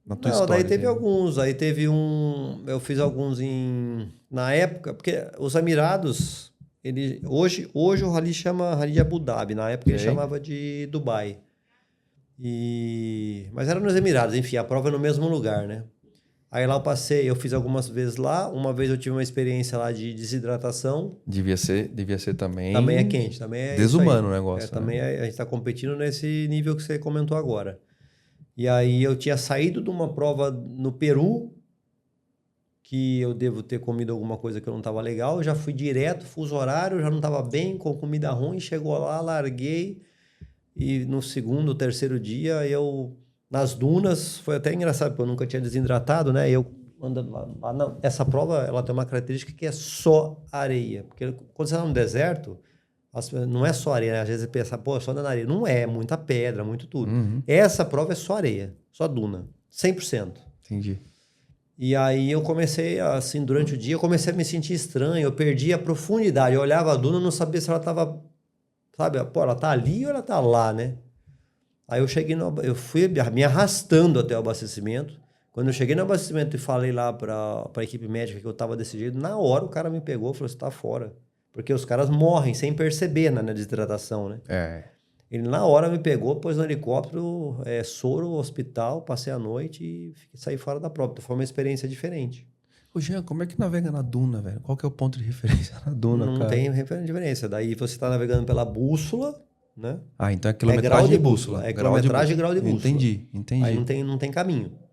Na tua história. Daí teve alguns. Aí teve eu fiz alguns na época, porque os Emirados, hoje o rally chama Rally de Abu Dhabi. Na época ele chamava de Dubai. Mas era nos Emirados, enfim, a prova é no mesmo lugar, né? Aí lá eu fiz algumas vezes lá. Uma vez eu tive uma experiência lá de desidratação. Devia ser também. Também é quente, também é desumano o negócio. Também a gente está competindo nesse nível que você comentou agora. E aí eu tinha saído de uma prova no Peru, que eu devo ter comido alguma coisa que não estava legal. Eu já fui direto, fuso horário, já não estava bem, com comida ruim. Chegou lá, larguei. E no segundo, terceiro dia, nas dunas, foi até engraçado, porque eu nunca tinha desidratado, né? Eu andando lá. Essa prova, ela tem uma característica que é só areia. Porque quando você está no deserto, não é só areia, né? Às vezes você pensa, só na areia. Não é, muita pedra, muito tudo. Essa prova é só areia, só duna, 100%. Entendi. E aí eu comecei, assim, durante o dia, eu comecei a me sentir estranho, eu perdi a profundidade. Eu olhava a duna, não sabia se ela estava, sabe, ela tá ali ou ela tá lá, né? Aí eu fui me arrastando até o abastecimento. Quando eu cheguei no abastecimento e falei lá para a equipe médica que eu estava decidido, na hora o cara me pegou e falou, você tá fora. Porque os caras morrem sem perceber na desidratação, né? Ele na hora me pegou, pôs no helicóptero, soro, hospital, passei a noite e saí fora da prova. Então foi uma experiência diferente. Ô, Jean, como é que navega na duna, velho? Qual que é o ponto de referência na duna, Não cara? tem diferença. Daí você está navegando pela bússola, né? Ah, então é quilometragem grau de bússola. É quilometragem e grau de bússola. Entendi. Aí não tem caminho.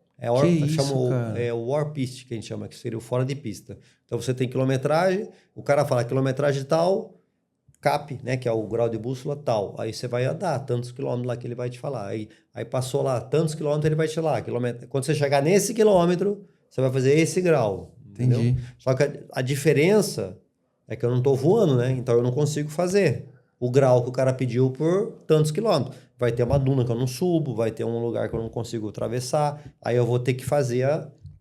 O war piste, que a gente chama, que seria o fora de pista. Então você tem quilometragem, o cara fala quilometragem tal, CAP, né, que é o grau de bússola tal. Aí você vai andar tantos quilômetros lá que ele vai te falar. Aí passou lá tantos quilômetros, ele vai te falar. Quando você chegar nesse quilômetro, você vai fazer esse grau. Entendi. Entendeu? Só que a diferença é que eu não estou voando, né? Então eu não consigo fazer o grau que o cara pediu por tantos quilômetros. Vai ter uma duna que eu não subo, vai ter um lugar que eu não consigo atravessar. Aí eu vou ter que fazer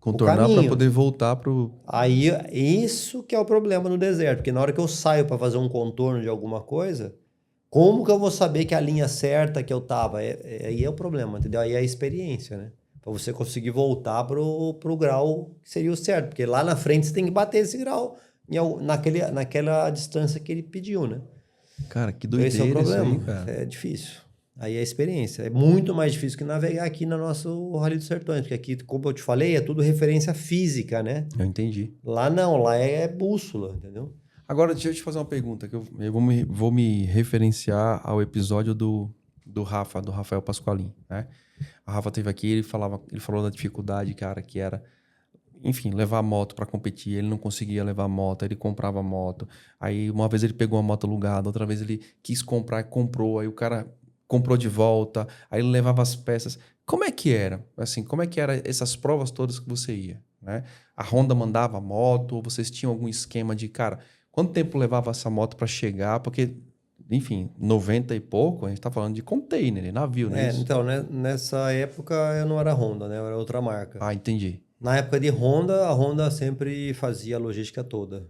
contornar para poder voltar pro... Aí isso que é o problema no deserto. Porque na hora que eu saio para fazer um contorno de alguma coisa, como que eu vou saber que a linha certa que eu tava? Aí é o problema, entendeu? Aí é a experiência, né? Para você conseguir voltar pro grau que seria o certo. Porque lá na frente você tem que bater esse grau naquela distância que ele pediu, né? Cara, que doideira esse é o problema. Isso aí, cara. É difícil. Aí é a experiência. É muito mais difícil que navegar aqui no nosso Rally dos Sertões. Porque aqui, como eu te falei, é tudo referência física, né? Eu entendi. Lá não, lá é bússola, entendeu? Agora, deixa eu te fazer uma pergunta, que eu vou me referenciar ao episódio do Rafael Pasqualin, né? A Rafa teve aqui, ele falou da dificuldade, cara, que era, enfim, levar a moto para competir. Ele não conseguia levar a moto, ele comprava a moto. Aí uma vez ele pegou a moto alugada, outra vez ele quis comprar, comprou, aí o cara comprou de volta, aí ele levava as peças. Como é que era? Assim, como é que era essas provas todas que você ia, né? A Honda mandava a moto, ou vocês tinham algum esquema de, cara, quanto tempo levava essa moto para chegar? Porque, enfim, 90 e pouco, a gente tá falando de container, de navio, né? Então, né, nessa época eu não era Honda, né? Eu era outra marca. Ah, entendi. Na época de Honda, a Honda sempre fazia a logística toda.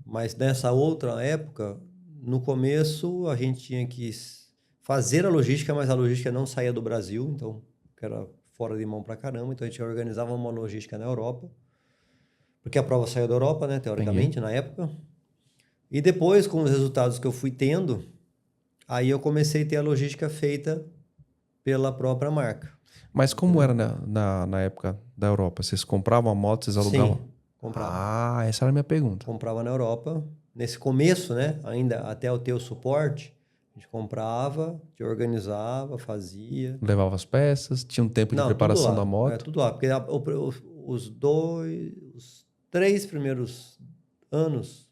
Mas nessa outra época, no começo, a gente tinha que fazer a logística, mas a logística não saía do Brasil, então era fora de mão pra caramba. Então a gente organizava uma logística na Europa, porque a prova saiu da Europa, né, teoricamente, na época. E depois, com os resultados que eu fui tendo, aí eu comecei a ter a logística feita pela própria marca. Mas como era na época da Europa? Vocês compravam a moto, vocês alugavam? Sim, comprava. Ah, essa era a minha pergunta. Comprava na Europa. Nesse começo, né, ainda até eu ter o suporte, a gente comprava, te organizava, fazia. Levava as peças, tinha um tempo de preparação da moto? É tudo lá, porque os 3 primeiros anos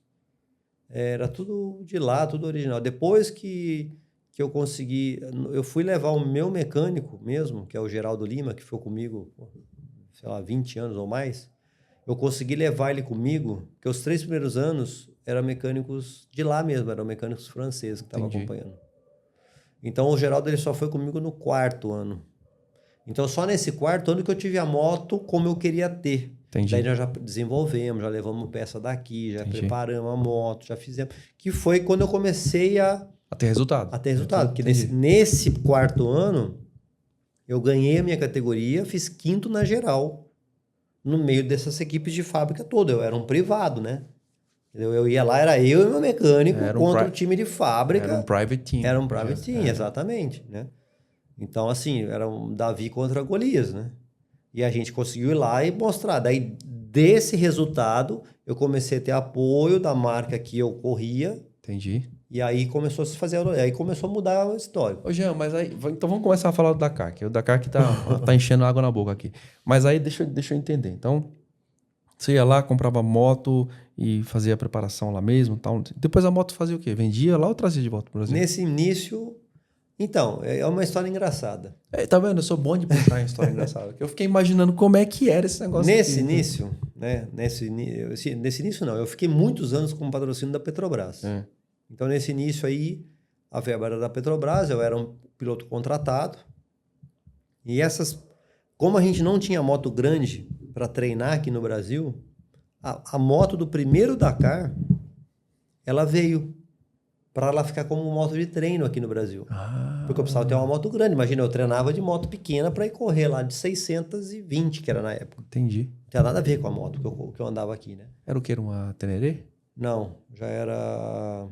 era tudo de lá, tudo original. Depois que eu consegui... Eu fui levar o meu mecânico mesmo, que é o Geraldo Lima, que foi comigo, sei lá, 20 anos ou mais. Eu consegui levar ele comigo, porque os 3 primeiros anos eram mecânicos de lá mesmo, eram mecânicos franceses que estavam acompanhando. Então o Geraldo ele só foi comigo no 4º ano. Então só nesse 4º ano que eu tive a moto como eu queria ter. Entendi. Daí nós já desenvolvemos, já levamos peça daqui, já preparamos a moto, já fizemos. Que foi quando eu comecei a ter resultado. A ter resultado. Porque nesse 4º ano, eu ganhei a minha categoria, fiz 5º na geral, no meio dessas equipes de fábrica toda. Eu era um privado, né? Eu ia lá, era eu e meu mecânico contra o time de fábrica. Era um private team. Era um private team, exatamente, né? Então, assim, era um Davi contra Golias, né? E a gente conseguiu ir lá e mostrar. Daí, desse resultado, eu comecei a ter apoio da marca que eu corria. Entendi. E aí começou a se fazer, aí começou a mudar a história. Ô, Jean, mas aí, então vamos começar a falar do Dakar, que é o Dakar que tá enchendo água na boca aqui. Mas aí deixa eu entender. Então, você ia lá, comprava moto e fazia a preparação lá mesmo, tal. Depois a moto fazia o quê? Vendia lá ou trazia de volta pro Brasil? Nesse início, então, é uma história engraçada. Tá vendo? Eu sou bom de pensar em história engraçada. Eu fiquei imaginando como é que era esse negócio Nesse aqui. início, né? Nesse início não, eu fiquei muitos anos com patrocínio da Petrobras. Então, nesse início aí, a verba era da Petrobras, eu era um piloto contratado. E como a gente não tinha moto grande para treinar aqui no Brasil, a moto do primeiro Dakar, ela veio para ela ficar como moto de treino aqui no Brasil. Porque eu precisava ter uma moto grande. Imagina, eu treinava de moto pequena para ir correr lá de 620, que era na época. Entendi. Não tinha nada a ver com a moto que eu andava aqui, né? Era o quê? Era uma Teneré? Não, já era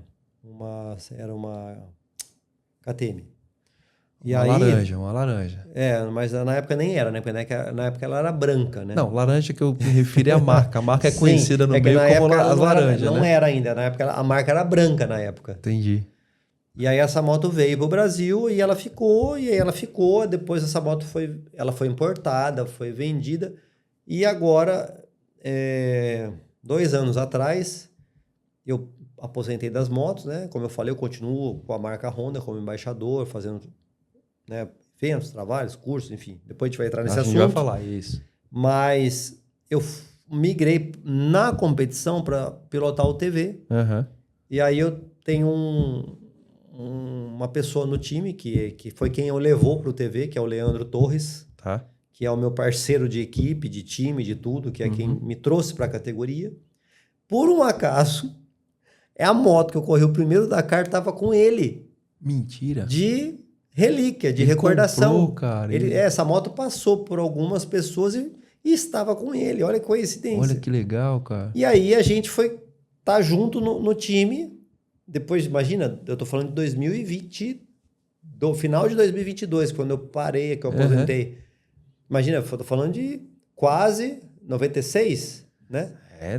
uma KTM. E Uma laranja, uma laranja. Mas na época nem era, né? Porque na época ela era branca, né? Não, laranja que eu me refiro é a marca. A marca é Sim, conhecida no que meio na como época as laranjas, não né? era ainda. Na época a marca era branca na época. Entendi. E aí essa moto veio pro Brasil e ela ficou, depois essa moto ela foi importada, foi vendida, e agora, 2 anos atrás, eu aposentei das motos, né? Como eu falei, eu continuo com a marca Honda como embaixador, fazendo, né, eventos, trabalhos, cursos, enfim. Depois a gente vai entrar nesse A assunto. gente vai falar isso. Mas eu migrei na competição para pilotar o TV. Uhum. E aí eu tenho uma pessoa no time que foi quem eu levou para o TV, que é o Leandro Torres, Tá. que é o meu parceiro de equipe, de time, de tudo, que é quem me trouxe para a categoria. Por um acaso, a moto que eu corri o primeiro Dakar estava com ele. Mentira. De relíquia, de Ele recordação. comprou, cara. Essa moto passou por algumas pessoas e estava com ele. Olha que coincidência. Olha que legal, cara. E aí a gente foi estar junto no time. Depois, imagina, eu tô falando de 2020, do final de 2022, quando eu parei, que eu aposentei. Imagina, eu tô falando de quase 96, né?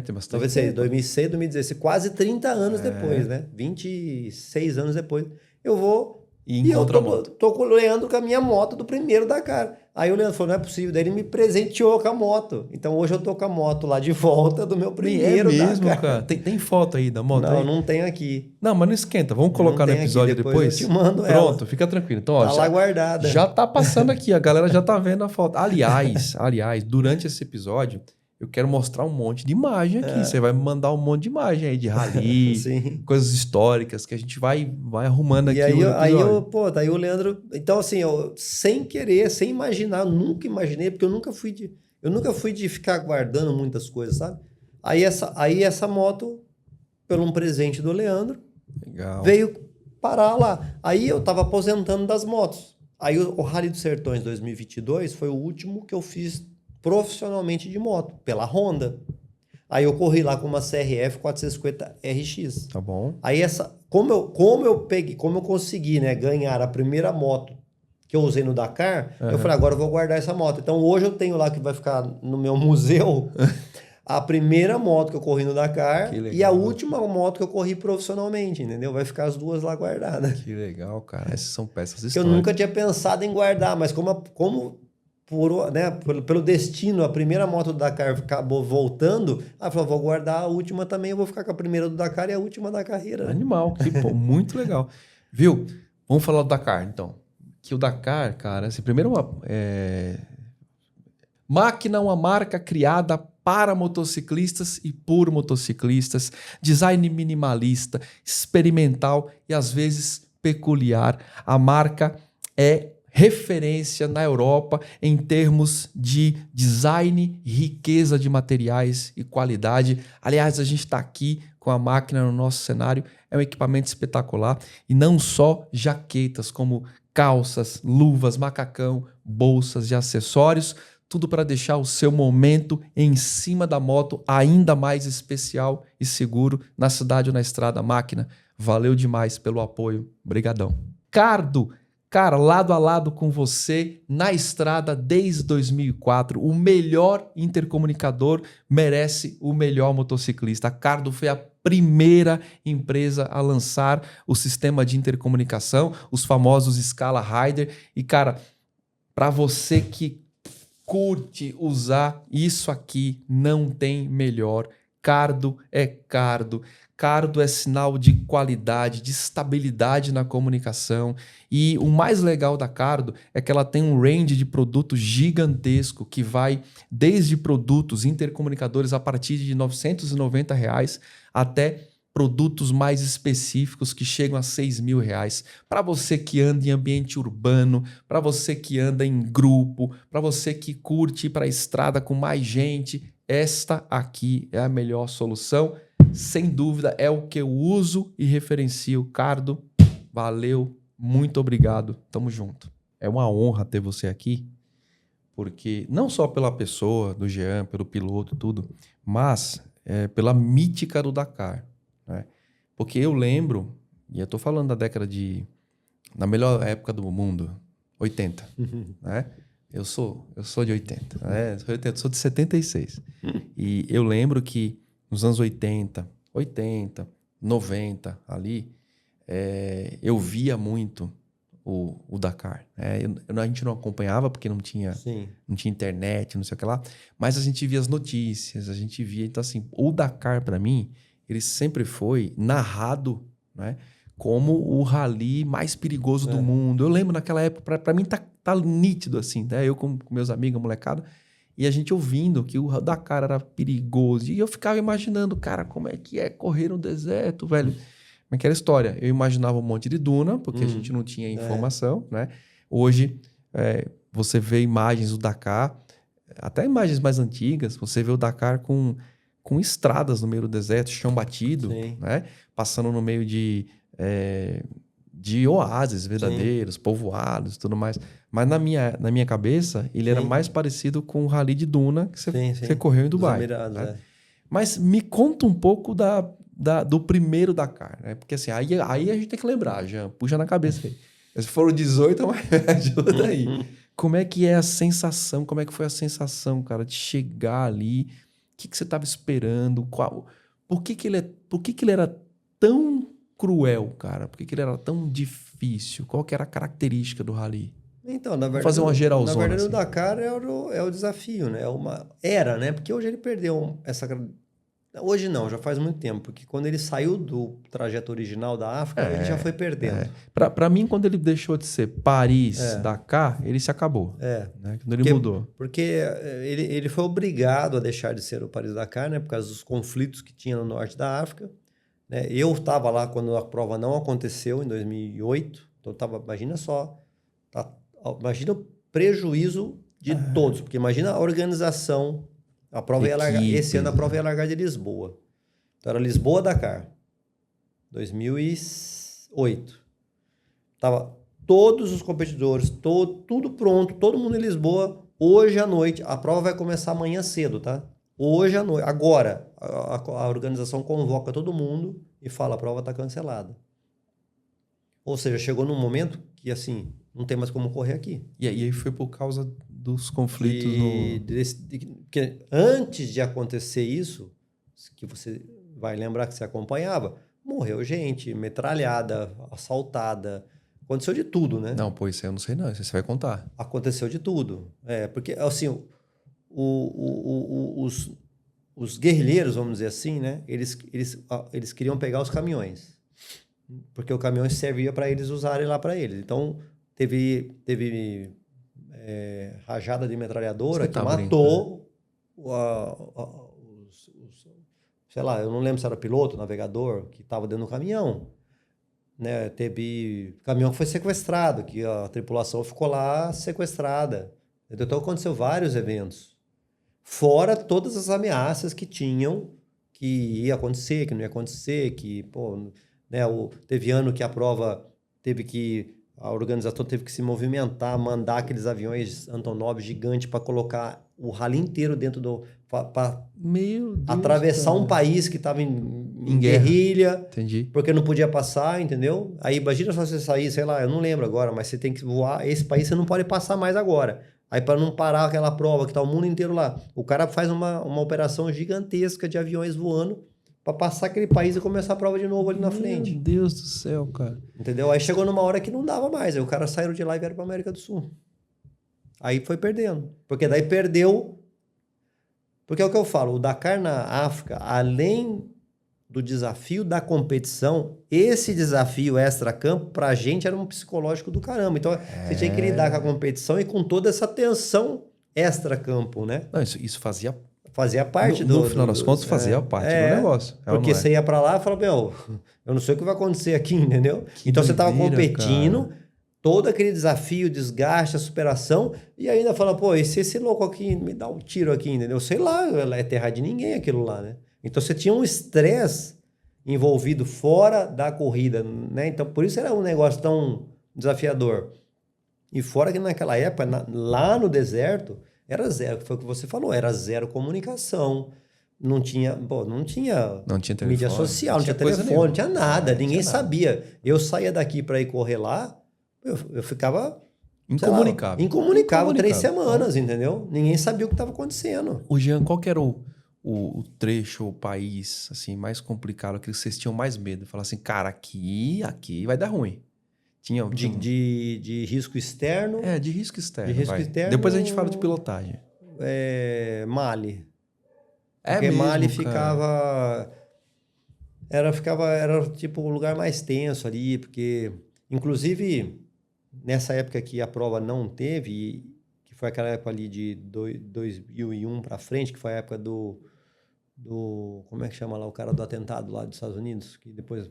Tem bastante 96, tempo. 2006, 2016, quase 30 anos depois, né? 26 anos depois. Eu vou E eu encontra a moto. tô com o Leandro com a minha moto do primeiro Dakar. Aí o Leandro falou, não é possível. Daí ele me presenteou com a moto. Então hoje eu tô com a moto lá de volta do meu primeiro mesmo, Dakar. cara. Tem foto aí da moto? Não, aí? não tenho aqui. Não, mas não esquenta. Vamos colocar no tem aqui, episódio depois depois. eu te mando Pronto, ela. fica tranquilo. Então, ó, Tá lá guardada. já tá passando aqui. A galera já tá vendo a foto. Aliás, durante esse episódio, eu quero mostrar um monte de imagem aqui. Você vai me mandar um monte de imagem aí de rally, Sim. coisas históricas que a gente vai arrumando aqui E aí, no episódio. daí o Leandro... Então, assim, eu, sem querer, sem imaginar, eu nunca imaginei, porque eu nunca fui de ficar guardando muitas coisas, sabe? Aí essa moto, pelo um presente do Leandro, Legal. veio parar lá. Aí eu tava aposentando das motos. Aí o Rally dos Sertões 2022 foi o último que eu fiz profissionalmente de moto, pela Honda. Aí eu corri lá com uma CRF 450 RX. Tá bom. Aí como eu consegui, né, ganhar a primeira moto que eu usei no Dakar, eu falei, agora eu vou guardar essa moto. Então hoje eu tenho lá, que vai ficar no meu museu, a primeira moto que eu corri no Dakar e a última moto que eu corri profissionalmente, entendeu? Vai ficar as duas lá guardadas. Que legal, cara. Essas são peças Que eu históricas. nunca tinha pensado em guardar, mas pelo destino, a primeira moto do Dakar acabou voltando, eu falei, vou guardar a última também, eu vou ficar com a primeira do Dakar e a última da carreira. Né? Animal, muito legal. Viu? Vamos falar do Dakar, então. Que o Dakar, cara, assim, primeiro Máquina, uma marca criada para motociclistas e por motociclistas, design minimalista, experimental e às vezes peculiar. A marca é referência na Europa em termos de design, riqueza de materiais e qualidade. Aliás, a gente está aqui com a máquina no nosso cenário, é um equipamento espetacular e não só jaquetas, como calças, luvas, macacão, bolsas e acessórios, tudo para deixar o seu momento em cima da moto ainda mais especial e seguro na cidade ou na estrada. Máquina, valeu demais pelo apoio. Brigadão. Cardo, cara, lado a lado com você na estrada desde 2004. O melhor intercomunicador merece o melhor motociclista. A Cardo foi a primeira empresa a lançar o sistema de intercomunicação, os famosos Scala Rider. E, cara, para você que curte usar isso aqui, não tem melhor. Cardo é Cardo. Cardo é sinal de qualidade, de estabilidade na comunicação. E o mais legal da Cardo é que ela tem um range de produtos gigantesco que vai desde produtos intercomunicadores a partir de R$ 990 até produtos mais específicos que chegam a R$6.000. Para você que anda em ambiente urbano, para você que anda em grupo, para você que curte ir para a estrada com mais gente, esta aqui é a melhor solução. Sem dúvida, é o que eu uso e referencio. Cardo, valeu muito obrigado. Tamo junto. É uma honra ter você aqui, porque não só pela pessoa do Jean, pelo piloto, tudo, mas pela mítica do Dakar, né? Porque eu lembro, e eu tô falando da década na melhor época do mundo, 80, né? Eu sou de 80, né? Sou de 76. E eu lembro que nos anos 80, 90, ali, eu via muito o Dakar. A gente não acompanhava porque não tinha internet, não sei o que lá, mas a gente via as notícias, a gente via. Então, assim, o Dakar, para mim, ele sempre foi narrado, né, como o rally mais perigoso do mundo. Eu lembro naquela época, para mim tá nítido, assim, né? Eu com meus amigos, molecada, e a gente ouvindo que o Dakar era perigoso. E eu ficava imaginando, cara, como é que é correr no deserto, velho? Como é que era a história? Eu imaginava um monte de duna, porque a gente não tinha informação, né? Hoje, você vê imagens do Dakar, até imagens mais antigas, você vê o Dakar com estradas no meio do deserto, chão batido, né? Passando no meio de oásis verdadeiros, povoados e tudo mais. Mas na minha cabeça, ele era mais parecido com o rally de duna que você correu em Dubai. Emirados, né? Mas me conta um pouco do primeiro Dakar, né? Porque assim, aí a gente tem que lembrar, Jean, puxa na cabeça aí. Se foram 18, mas ajuda aí. Como é que é a sensação, como é que foi a sensação, cara, de chegar ali? O que você estava esperando? Por que ele era tão cruel, cara? Por que ele era tão difícil? Qual que era a característica do rally? Então, na verdade, fazer uma geralzona, na verdade assim. o Dakar é o desafio, né? Era, né? Porque hoje ele perdeu essa... Hoje não, já faz muito tempo. Porque quando ele saiu do trajeto original da África, ele já foi perdendo. Para mim, quando ele deixou de ser Paris, Dakar, ele se acabou. Né? Quando ele mudou. Porque ele foi obrigado a deixar de ser o Paris-Dakar, né? Por causa dos conflitos que tinha no norte da África. Né? Eu estava lá quando a prova não aconteceu, em 2008. Então, imagina só... Imagina o prejuízo de todos, porque imagina a organização. A prova ia largar. Esse ano a prova ia largar de Lisboa. Então era Lisboa-Dakar. 2008. Tava todos os competidores, tudo pronto, todo mundo em Lisboa. Hoje à noite, a prova vai começar amanhã cedo, tá? Hoje à noite, agora, a organização convoca todo mundo e fala: a prova está cancelada. Ou seja, chegou num momento que, assim, não tem mais como correr aqui. E aí foi por causa dos conflitos porque antes de acontecer isso, que você vai lembrar que você acompanhava, morreu gente, metralhada, assaltada, aconteceu de tudo, né? Não, pô, isso aí eu não sei não, isso aí você vai contar. Aconteceu de tudo. Porque, assim, os guerrilheiros, vamos dizer assim, né? Eles queriam pegar os caminhões. Porque o caminhão servia para eles usarem lá para eles. Então, teve rajada de metralhadora que matou sei lá, eu não lembro se era piloto, navegador, que estava dentro do caminhão. Né? Teve caminhão que foi sequestrado, que a tripulação ficou lá sequestrada. Então, aconteceu vários eventos. Fora todas as ameaças que tinham, que ia acontecer, que não ia acontecer, que, pô... Né, teve ano que a prova a organização teve que se movimentar, mandar aqueles aviões Antonov gigantes para colocar o rally inteiro dentro para atravessar um país que estava em guerrilha. Entendi. Porque não podia passar, entendeu? Aí imagina só você sair, sei lá, eu não lembro agora, mas você tem que voar, esse país você não pode passar mais agora. Aí para não parar aquela prova que tá o mundo inteiro lá, o cara faz uma operação gigantesca de aviões voando para passar aquele país e começar a prova de novo ali na frente. Meu Deus do céu, cara. Entendeu? Aí chegou numa hora que não dava mais. Aí o cara saíram de lá e vieram para América do Sul. Aí foi perdendo. Porque daí perdeu... Porque é o que eu falo, o Dakar na África, além do desafio da competição, esse desafio extra-campo, pra gente, era um psicológico do caramba. Então, você tinha que lidar com a competição e com toda essa tensão extra-campo, né? Não, isso fazia parte no final das contas, fazia parte do negócio. Porque você ia pra lá e falava, eu não sei o que vai acontecer aqui, entendeu? Então você tava competindo, cara. Todo aquele desafio, desgaste, a superação, e ainda fala, pô, e se esse louco aqui me dá um tiro aqui, entendeu? Sei lá, é terra de ninguém aquilo lá, né? Então você tinha um estresse envolvido fora da corrida, né? Então por isso era um negócio desafiador. E fora que naquela época, lá no deserto, era zero, foi o que você falou, era zero comunicação. Não tinha telefone, mídia social, não tinha coisa telefone, nenhuma. não tinha nada, Não ninguém tinha nada. sabia. Eu saía daqui para ir correr lá, eu ficava Incomunicável. sei lá, incomunicável 3 Incomunicável. semanas, entendeu? Ninguém sabia o que estava acontecendo. O Jean, qual que era o trecho, o país assim, mais complicado, aquele que vocês tinham mais medo? Falar assim, cara, aqui vai dar ruim. Tinha De risco externo, de risco externo. De risco vai. externo- Depois a gente fala de pilotagem. Mali. É Porque mesmo, Mali cara. era tipo o lugar mais tenso ali, porque inclusive nessa época que a prova não teve, que foi aquela época ali de 2001 para frente, que foi a época do como é que chama lá o cara do atentado lá dos Estados Unidos, que depois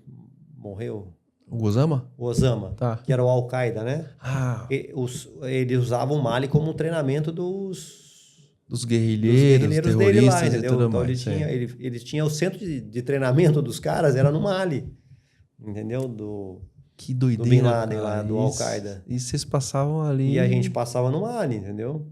morreu, O Osama? o Osama, Tá. que era o Al-Qaeda, né? Ah, Eles usavam o Mali como um treinamento dos guerrilheiros, dele lá, terroristas e entendeu? tudo Então mais. eles tinham o centro de treinamento dos caras, era no Mali, entendeu? Que doideira, do Bin Laden cara. lá, do Al-Qaeda. E vocês passavam ali... E a gente passava no Mali, entendeu?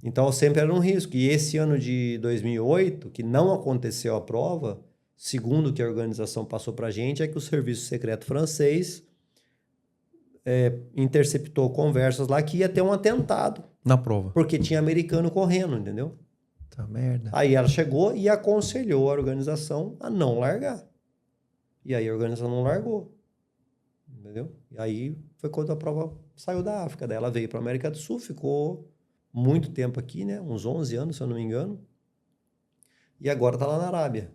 Então sempre era um risco. E esse ano de 2008, que não aconteceu a prova, segundo o que a organização passou pra gente, é que o serviço secreto francês interceptou conversas lá que ia ter um atentado, Na prova. porque tinha americano correndo, entendeu? Tá merda. Aí ela chegou e aconselhou a organização a não largar. E aí a organização não largou. Entendeu? E aí foi quando a prova saiu da África. Daí ela veio para a América do Sul, ficou muito tempo aqui, né? Uns 11 anos, se eu não me engano. E agora está lá na Arábia.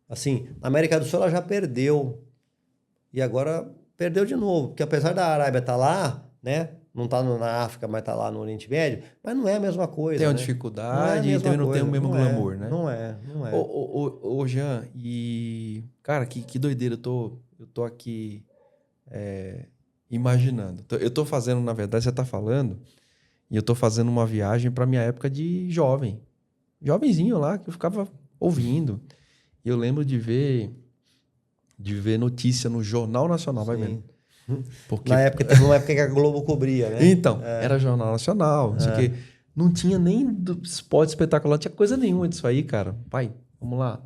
Assim, na América do Sul ela já perdeu. E agora perdeu de novo. Porque apesar da Arábia estar lá, né? Não está na África, mas está lá no Oriente Médio, mas não é a mesma coisa. Tem uma né? dificuldade Não é a e também mesma não tem o coisa, mesmo não glamour, é, né? Não é. Ô, Jean, e... Cara, que doideira. Eu tô aqui imaginando. Eu tô fazendo, na verdade, você tá falando, e eu tô fazendo uma viagem pra minha época de jovem. Jovenzinho lá, que eu ficava ouvindo. E eu lembro de ver notícia no Jornal Nacional, vai Sim. vendo. Porque... Na época, teve uma época que a Globo cobria, né? Então, era Jornal Nacional, não sei o quê. Não tinha nem spot espetacular, não tinha coisa nenhuma disso aí, cara. Pai, vamos lá.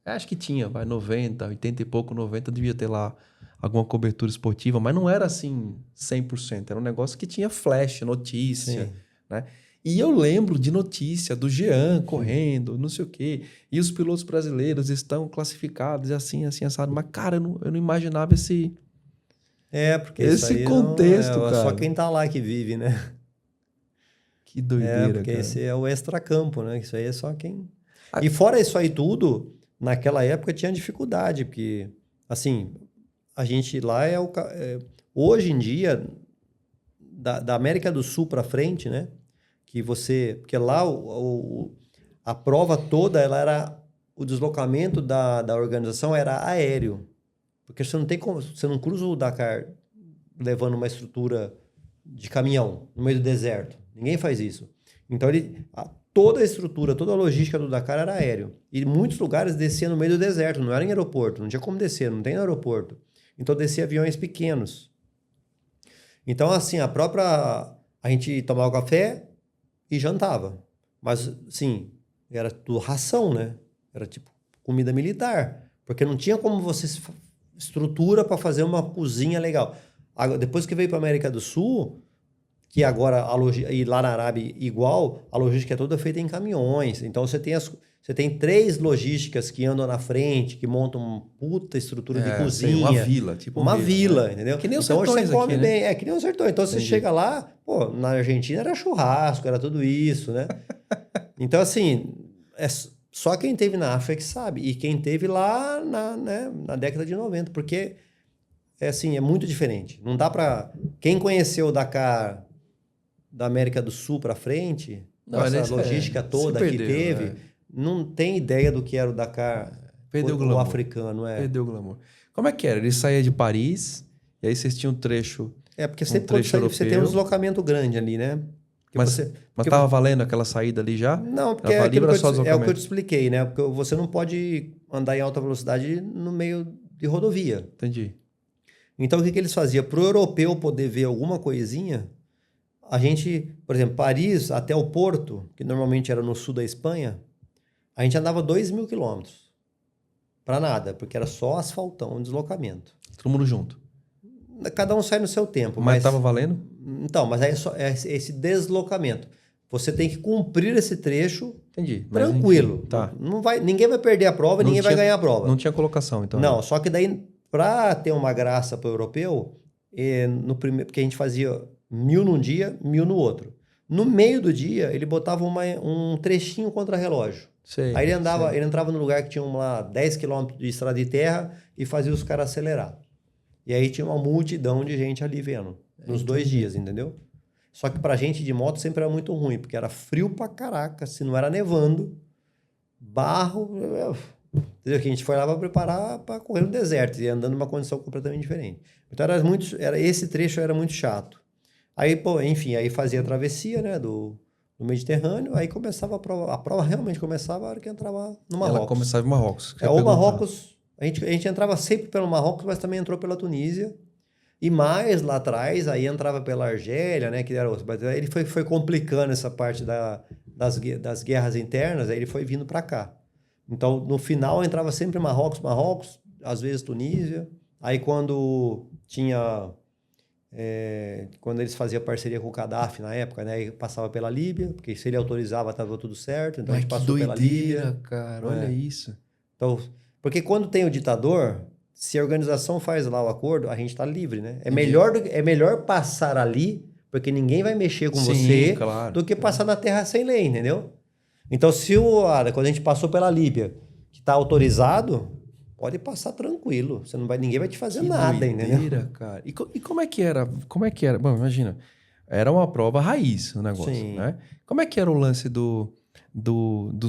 Acho que tinha, 90, 80 e pouco, 90, devia ter lá alguma cobertura esportiva, mas não era assim 100%. Era um negócio que tinha flash, notícia, Sim. né? E eu lembro de notícia do Jean correndo, não sei o quê. E os pilotos brasileiros estão classificados, assim, assado. Mas, cara, eu não imaginava esse Porque isso aí contexto, não, cara. só quem tá lá que vive, né? Que doideira, Porque cara. esse é o extracampo, né? Isso aí é só quem... Ah. E fora isso aí tudo, naquela época tinha dificuldade, porque, assim, a gente lá hoje em dia, da América do Sul para frente, né? Porque lá a prova toda, ela era... O deslocamento da organização era aéreo. Porque você não tem como... Você não cruza o Dakar levando uma estrutura de caminhão no meio do deserto. Ninguém faz isso. Então, toda a estrutura, toda a logística do Dakar era aéreo. E muitos lugares descia no meio do deserto, não era em aeroporto. Não tinha como descer, não tem aeroporto. Então, descia aviões pequenos. Então, assim, a gente tomava café e jantava. Mas, sim, era tudo ração, né? Era tipo comida militar. Porque não tinha como você estrutura para fazer uma cozinha legal. Depois que veio para a América do Sul, que agora e lá na Arábia igual, a logística é toda feita em caminhões. Então você tem 3 logísticas que andam na frente, que montam uma puta estrutura de cozinha. Uma vila, tipo uma vila, né? entendeu? Que nem os então hoje você sertões come aqui, bem. né? Que nem o sertão. Então você chega lá, pô, na Argentina era churrasco, era tudo isso, né? Então, assim, só quem teve na África que sabe. E quem teve lá na década de 90, porque é muito diferente. Não dá pra... Quem conheceu o Dakar da América do Sul pra frente, essa logística toda que teve, não tem ideia do que era o Dakar, Perdeu o africano. Perdeu o glamour. Como é que era? Ele saía de Paris, e aí vocês tinham um trecho... Porque sempre quando você tem um deslocamento grande ali, né? Mas estava valendo aquela saída ali já? Não, porque é o que eu te expliquei, né? Porque você não pode andar em alta velocidade no meio de rodovia. Entendi. Então, o que eles faziam? Para o europeu poder ver alguma coisinha, a gente, por exemplo, Paris até o Porto, que normalmente era no sul da Espanha, a gente andava 2.000 quilômetros. Para nada, porque era só asfaltão, deslocamento. Todo mundo junto. Cada um sai no seu tempo. Mas tava valendo? Então, mas aí é esse deslocamento. Você tem que cumprir esse trecho. Entendi. Tranquilo. Enfim, tá. Ninguém vai perder a prova, ninguém vai ganhar a prova. Não tinha colocação, então. Não, só que daí, para ter uma graça para o europeu, porque a gente fazia 1.000 num dia, 1.000 no outro. No meio do dia, ele botava um trechinho contra-relógio. Sei, Aí ele entrava no lugar que tinha lá 10 km de estrada de terra e fazia os caras acelerar. E aí tinha uma multidão de gente ali vendo, nos 2 dias, entendeu? Só que pra gente de moto sempre era muito ruim, porque era frio pra caraca, se não era nevando, barro, entendeu? Que a gente foi lá pra preparar pra correr no deserto, e andando numa condição completamente diferente. Então esse trecho era muito chato. Aí, pô, enfim, aí fazia a travessia, né, do Mediterrâneo, aí começava a prova realmente começava a hora que entrava no Marrocos. Ela começava em Marrocos. O Marrocos, a gente entrava sempre pelo Marrocos, mas também entrou pela Tunísia. E mais lá atrás, aí entrava pela Argélia, né? Que era outro. Mas ele foi complicando essa parte das guerras internas, aí ele foi vindo para cá. Então, no final, entrava sempre Marrocos, às vezes Tunísia. Aí quando tinha... quando eles faziam parceria com o Gaddafi na época, né? Aí passava pela Líbia, porque se ele autorizava, estava tudo certo. Então a gente passou pela Líbia. Cara, olha isso. Então, porque quando tem o ditador, se a organização faz lá o acordo, a gente está livre, né? É melhor passar ali, porque ninguém vai mexer com você, claro, do que passar na terra sem lei, entendeu? Então, quando a gente passou pela Líbia, que está autorizado, pode passar tranquilo. Ninguém vai te fazer nada, doideira, entendeu? Cara. E como é que era? Bom, imagina, era uma prova raiz o negócio, Sim. né? Como é que era o lance do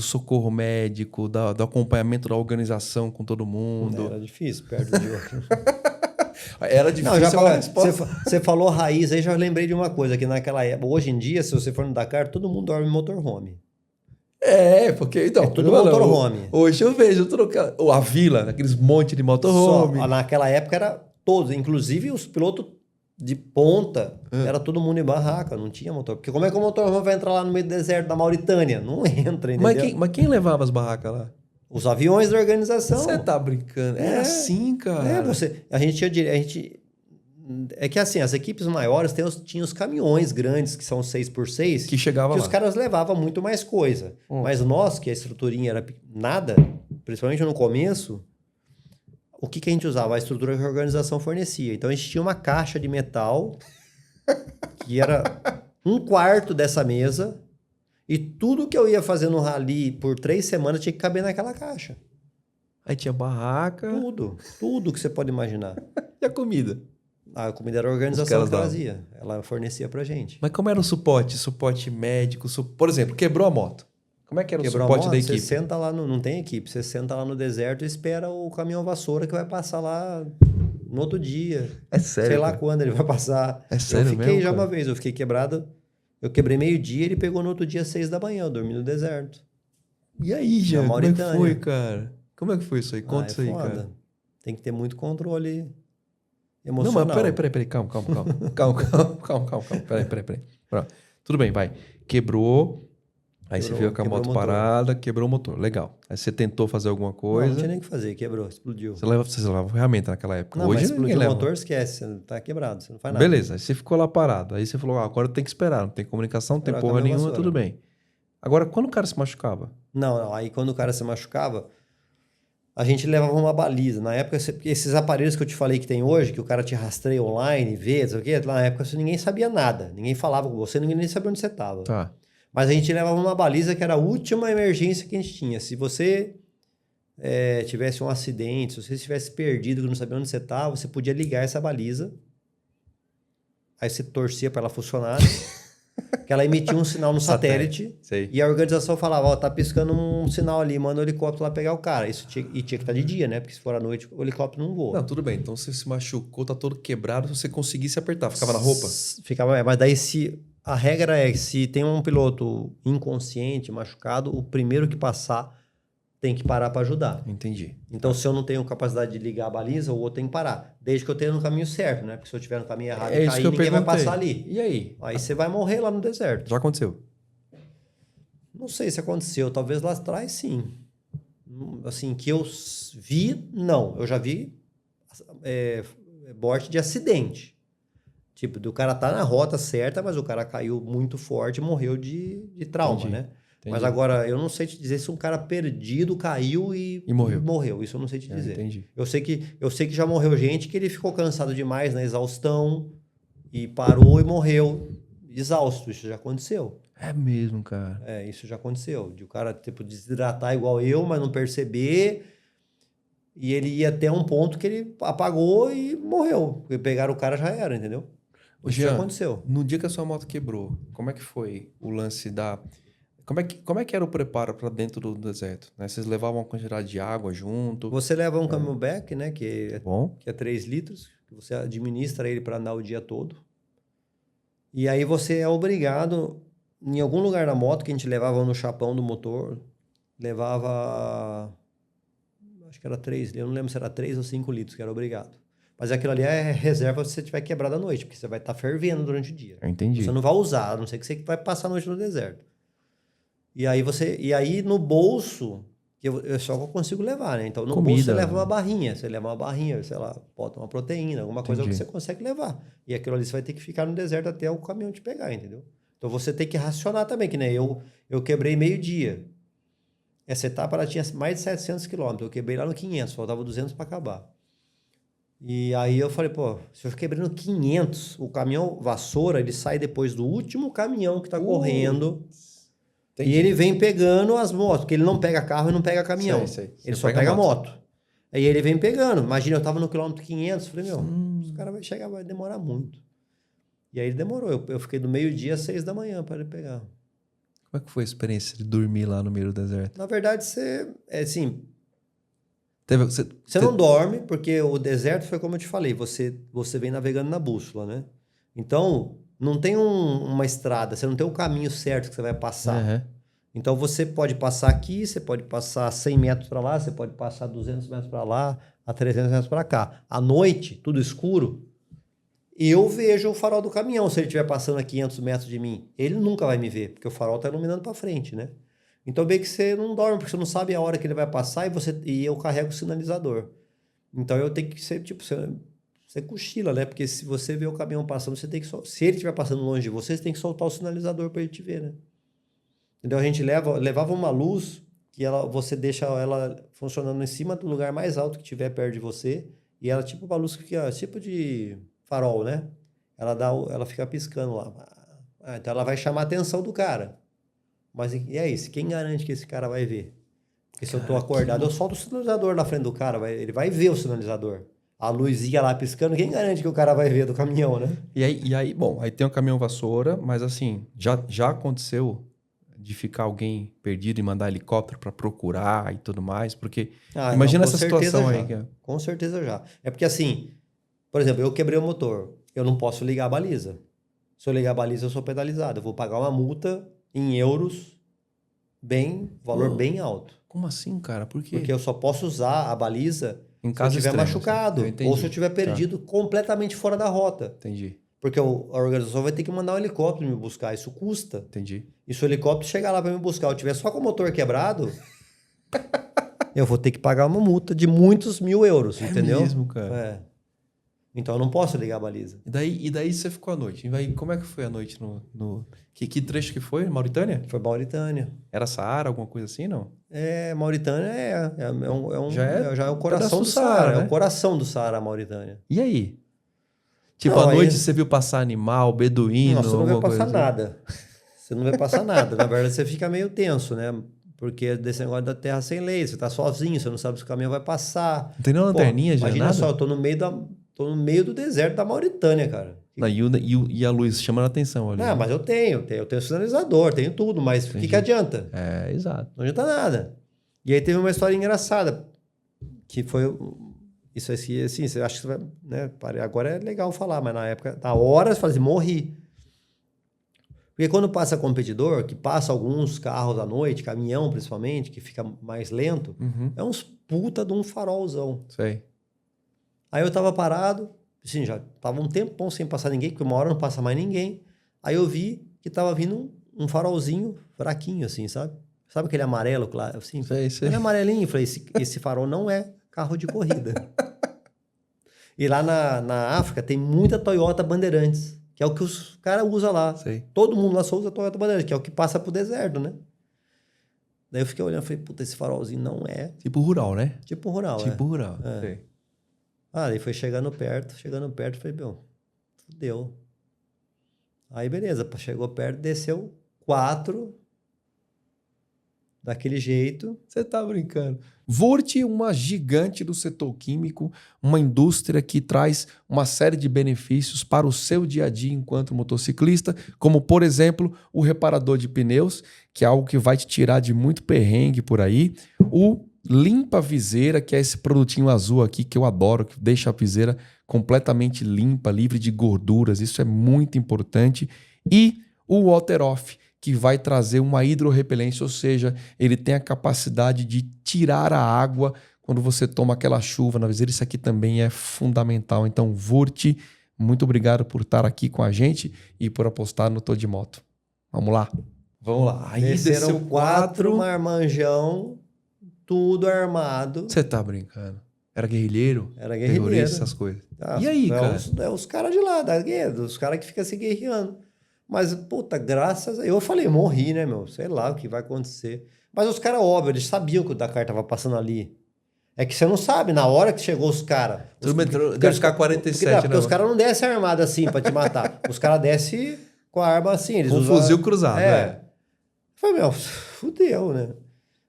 socorro médico, do acompanhamento da organização com todo mundo? Era difícil, perto de outro. Era difícil. Você falou raiz, aí já lembrei de uma coisa, que naquela época, hoje em dia, se você for no Dakar, todo mundo dorme em motorhome. Porque então... tudo motorhome. Hoje eu vejo a vila, aqueles montes de motorhome. Só, naquela época era todos, inclusive os pilotos de ponta, era todo mundo em barraca, não tinha motor. Porque como é que o motorhome vai entrar lá no meio do deserto da Mauritânia? Não entra, entendeu? Mas quem levava as barracas lá? Os aviões da organização. Você tá brincando? Era assim, cara. A gente é que assim, as equipes maiores tinham os caminhões grandes, que são 6x6, que chegava lá. Os caras levavam muito mais coisa. Mas nós, que a estruturinha era nada, principalmente no começo, o que a gente usava? A estrutura que a organização fornecia. Então a gente tinha uma caixa de metal, que era 1/4 dessa mesa, e tudo que eu ia fazer no rally por 3 semanas tinha que caber naquela caixa. Aí tinha barraca. Tudo que você pode imaginar. E a comida? A comida era a organização que fazia. Ela fornecia pra gente. Mas como era o suporte? Suporte médico? Por exemplo, quebrou a moto. Como é que era o suporte da equipe? Você senta lá, não tem equipe. Você senta lá no deserto e espera o caminhão vassoura que vai passar lá no outro dia. É sério? Sei lá quando ele vai passar. É sério mesmo? Eu fiquei já uma vez. Eu fiquei quebrado. Eu quebrei meio-dia, ele pegou no outro dia 6 da manhã. Eu dormi no deserto. E aí, já? Como é que foi, cara? Como é que foi isso aí? Conta isso aí, foda. cara. Tem que ter muito controle emocional. Não, mas peraí. Calma. Peraí. Pronto. Tudo bem, vai. Quebrou. Aí você viu com a moto parada, quebrou o motor. Legal. Aí você tentou fazer alguma coisa. Não tinha nem o que fazer, quebrou, explodiu. Você levava ferramenta naquela época. Não, hoje mas explodiu leva. O motor, esquece, você tá quebrado, você não faz nada. Beleza, aí você ficou lá parado. Aí você falou, agora tem que esperar, não tem comunicação, não tem porra nenhuma, tudo bem. Agora, quando o cara se machucava? Não, aí quando o cara se machucava, a gente levava uma baliza. Na época, esses aparelhos que eu te falei que tem hoje, que o cara te rastreia online, vê, não sei o quê, na época ninguém sabia nada. Ninguém falava com você, ninguém nem sabia onde você estava. Tá. Mas a gente levava uma baliza que era a última emergência que a gente tinha. Se você tivesse um acidente, se você estivesse perdido, que não sabia onde você estava, você podia ligar essa baliza. Aí você torcia para ela funcionar. Que ela emitia um sinal no satélite. Sei. E a organização falava, tá piscando um sinal ali, manda o helicóptero lá pegar o cara. Tinha que estar de dia, né? Porque se for à noite, o helicóptero não voa. Não, tudo bem. Então você se machucou, tá todo quebrado, se você conseguisse apertar. Ficava na roupa? Ficava, mas daí a regra é que se tem um piloto inconsciente, machucado, o primeiro que passar tem que parar para ajudar. Entendi. Então, se eu não tenho capacidade de ligar a baliza, o outro tem que parar. Desde que eu esteja no caminho certo, né? Porque se eu estiver no caminho errado e cair, ninguém vai passar ali. E aí? Aí você vai morrer lá no deserto. Já aconteceu? Não sei se aconteceu. Talvez lá atrás, sim. Assim, que eu vi, não. Eu já vi morte de acidente. Tipo, do cara tá na rota certa, mas o cara caiu muito forte e morreu de trauma, Entendi. né? Entendi. Mas agora, eu não sei te dizer se um cara perdido caiu e morreu. Isso eu não sei te dizer. Entendi. Eu sei que já morreu gente que ele ficou cansado demais na exaustão e parou e morreu exausto. Isso já aconteceu. É mesmo, cara. Isso já aconteceu. De o cara, tipo, desidratar igual eu, mas não perceber. E ele ia até um ponto que ele apagou e morreu. Porque pegaram o cara, já era, entendeu? Isso já aconteceu. No dia que a sua moto quebrou, como é que foi o lance da... Como é que era o preparo para dentro do deserto? Né? Vocês levavam uma quantidade de água junto? Você leva um camelback, né? Que Bom. é 3 litros. Que você administra ele para andar o dia todo. E aí você é obrigado... Em algum lugar da moto que a gente levava no chapão do motor, levava... Acho que era 3, eu não lembro se era 3 ou 5 litros que era obrigado. Mas aquilo ali é reserva se você tiver quebrado à noite, porque você vai estar fervendo durante o dia. Eu entendi. Você não vai usar, a não ser que você vai passar a noite no deserto. E aí no bolso, eu só consigo levar, né? Então no bolso você leva uma barrinha, sei lá, bota uma proteína, alguma coisa que você consegue levar. E aquilo ali você vai ter que ficar no deserto até o caminhão te pegar, entendeu? Então você tem que racionar também, que nem eu quebrei meio-dia. Essa etapa ela tinha mais de 700 quilômetros. Eu quebrei lá no 500, faltava 200 para acabar. E aí eu falei, pô, se eu quebrei no 500, o caminhão vassoura, ele sai depois do último caminhão que tá correndo. Entendi. E ele vem pegando as motos, porque ele não pega carro e não pega caminhão. Sei. Ele só pega moto. Aí ele vem pegando. Imagina, eu tava no quilômetro 500, falei, os caras vão chegar, vai demorar muito. E aí ele demorou. Eu fiquei do meio-dia às 6 da manhã para ele pegar. Como é que foi a experiência de dormir lá no meio do deserto? Na verdade, você Você não dorme, porque o deserto foi como eu te falei, você vem navegando na bússola, né? Então, não tem uma estrada, você não tem o caminho certo que você vai passar. Uhum. Então, você pode passar aqui, você pode passar 100 metros para lá, você pode passar 200 metros para lá, a 300 metros para cá. À noite, tudo escuro, eu vejo o farol do caminhão. Se ele estiver passando a 500 metros de mim, ele nunca vai me ver, porque o farol está iluminando para frente, né? Então, bem que você não dorme, porque você não sabe a hora que ele vai passar e eu carrego o sinalizador. Então, eu tenho que ser, tipo, você cochila, né? Porque se você vê o caminhão passando, você tem que... Se ele estiver passando longe de você, você tem que soltar o sinalizador para ele te ver, né? Então, a gente levava uma luz que você deixa ela funcionando em cima do lugar mais alto que tiver perto de você, e ela tipo uma luz que é tipo de farol, né? Ela fica piscando lá. Então, ela vai chamar a atenção do cara. Mas e é isso, quem garante que esse cara vai ver? Porque se eu tô acordado, eu solto o sinalizador na frente do cara, ele vai ver o sinalizador. A luzinha lá piscando, quem garante que o cara vai ver do caminhão, né? E aí, bom, aí tem um caminhão vassoura, mas assim, já aconteceu de ficar alguém perdido e mandar helicóptero para procurar e tudo mais? Porque imagina essa situação aí. Com certeza já. É porque assim, por exemplo, eu quebrei o motor, eu não posso ligar a baliza. Se eu ligar a baliza, eu sou penalizado. Eu vou pagar uma multa em euros, valor bem alto. Como assim, cara? Por quê? Porque eu só posso usar a baliza em caso se eu estiver machucado ou se eu estiver perdido completamente fora da rota. Entendi. Porque a organização vai ter que mandar um helicóptero me buscar. Isso custa. Entendi. E se o helicóptero chegar lá para me buscar, eu tiver só com o motor quebrado, eu vou ter que pagar uma multa de muitos mil euros, entendeu? É mesmo, cara. Então eu não posso ligar a baliza. E daí você ficou à noite. E aí, como é que foi a noite Que trecho que foi? Mauritânia? Foi Mauritânia. Era Saara, alguma coisa assim, não? Mauritânia já é o coração do Saara. Né? É o coração do Saara, a Mauritânia. E aí? Tipo, à noite você viu passar animal, beduíno, você não vai passar assim? nada. Você não vai passar nada. Na verdade, você fica meio tenso, né? Porque desse negócio da terra sem lei, você tá sozinho, você não sabe se o caminhão vai passar. Não tem nem lanterninha, já imagina nada? só, eu tô no meio do deserto da Mauritânia, cara. Não, e a luz chamando a atenção ali. Mas eu tenho sinalizador, tenho tudo, mas o que adianta? Exato. Não adianta nada. E aí teve uma história engraçada, que foi isso assim, você acha que você vai, né? Agora é legal falar, mas na época, na hora, você fala assim, morri. Porque quando passa competidor, que passa alguns carros à noite, caminhão principalmente, que fica mais lento, é uns puta de um farolzão. Sei. Aí eu tava parado, assim, já tava um tempão sem passar ninguém, porque uma hora não passa mais ninguém. Aí eu vi que tava vindo um farolzinho fraquinho, assim, sabe? Sabe aquele amarelo, claro, assim? Sei. Ele é amarelinho. Eu falei, esse farol não é carro de corrida. E lá na África tem muita Toyota Bandeirantes, que é o que os caras usam lá. Sei. Todo mundo lá só usa Toyota Bandeirantes, que é o que passa pro deserto, né? Daí eu fiquei olhando e falei, puta, esse farolzinho não é Tipo rural, né? tipo rural, Tipo rural. É. Sei. Aí foi chegando perto, falei, meu, fudeu. Aí beleza, chegou perto, desceu 4 daquele jeito. Você tá brincando. Vurt, uma gigante do setor químico, uma indústria que traz uma série de benefícios para o seu dia a dia enquanto motociclista, como, por exemplo, o reparador de pneus, que é algo que vai te tirar de muito perrengue por aí. O limpa viseira, que é esse produtinho azul aqui que eu adoro, que deixa a viseira completamente limpa, livre de gorduras. Isso é muito importante. E o Water Off, que vai trazer uma hidrorrepelência, ou seja, ele tem a capacidade de tirar a água quando você toma aquela chuva na viseira. Isso aqui também é fundamental. Então, Vurt, muito obrigado por estar aqui com a gente e por apostar no Tô de Moto. Vamos lá. Vamos lá. Aí Desceram desceu 4 marmanjão, tudo armado. Você tá brincando? Era guerrilheiro? Era guerrilheiro. Terrorista, essas coisas. Ah, E aí, cara? Os caras de lá, da guerra, os caras que ficam se guerreando. Mas, puta, graças a... Eu falei, morri, né, meu? Sei lá o que vai acontecer. Mas os caras, óbvio, eles sabiam que o Dakar tava passando ali. É que você não sabe, na hora que chegou os caras... Tudo bem, deve ficar 47, porque os caras não descem armados assim pra te matar. Os caras descem com a arma assim. Eles Com usam... fuzil cruzado, Eu falei, meu, fudeu, né?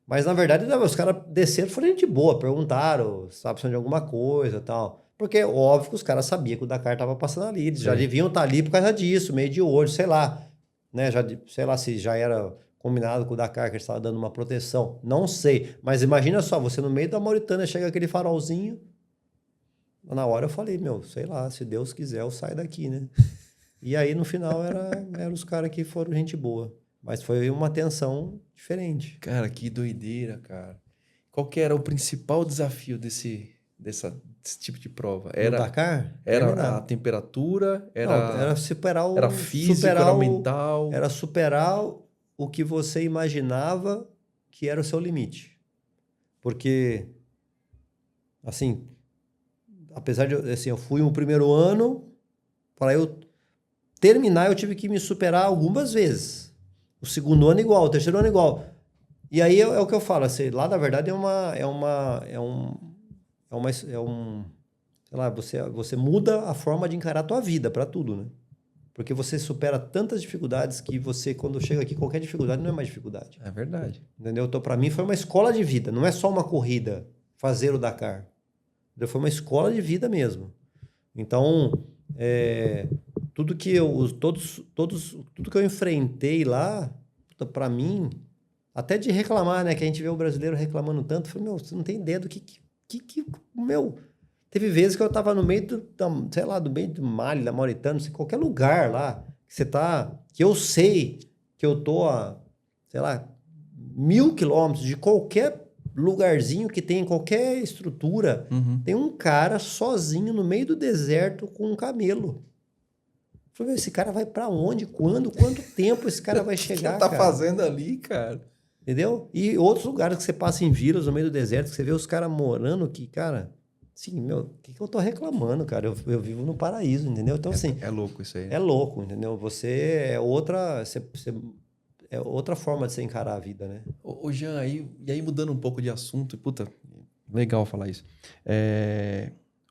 Mas, na verdade, não, os caras desceram, foram gente boa, perguntaram se estava precisando de alguma coisa e tal. Porque, óbvio que os caras sabiam que o Dakar estava passando ali. Eles já deviam estar ali por causa disso, meio de olho, sei lá. Né? Sei lá se já era combinado com o Dakar, que eles estavam dando uma proteção. Não sei. Mas imagina só, você no meio da Mauritânia, chega aquele farolzinho. Na hora eu falei, meu, sei lá, se Deus quiser eu saio daqui, né? E aí, no final, eram os caras que foram gente boa. Mas foi uma tensão diferente. Cara, que doideira, cara. Qual que era o principal desafio desse tipo de prova? No Dakar? Era a temperatura? Era superar o... Era físico, era mental? Era superar o que você imaginava que era o seu limite. Porque, assim, apesar de... Assim, eu fui no primeiro ano, para eu terminar, eu tive que me superar algumas vezes. O segundo ano igual, o terceiro ano igual. E aí é o que eu falo, assim, lá na verdade sei lá, você muda a forma de encarar a tua vida para tudo, né? Porque você supera tantas dificuldades que você, quando chega aqui, qualquer dificuldade não é mais dificuldade. É verdade. Entendeu? Então, para mim, foi uma escola de vida. Não é só uma corrida, fazer o Dakar. Foi uma escola de vida mesmo. Então, tudo que eu enfrentei lá, para mim, até de reclamar, né? Que a gente vê o brasileiro reclamando tanto. Eu falei, meu, você não tem ideia do que meu... Teve vezes que eu tava no meio do meio do Mali, da Mauritânia, sei, qualquer lugar lá, que eu sei que eu tô a, sei lá, 1000 quilômetros de qualquer lugarzinho que tem qualquer estrutura, tem um cara sozinho no meio do deserto com um camelo. Eu falei, esse cara vai pra onde? Quando? Quanto tempo esse cara vai chegar, O que tá cara? fazendo ali, cara? Entendeu? E outros lugares que você passa em vilas no meio do deserto, que você vê os caras morando que, cara... Assim, meu, o que eu tô reclamando, cara? Eu vivo no paraíso, entendeu? Então, assim... É louco isso aí. É louco, entendeu? Você é outra... é outra forma de você encarar a vida, né? Ô Jean, e aí mudando um pouco de assunto, puta, legal falar isso.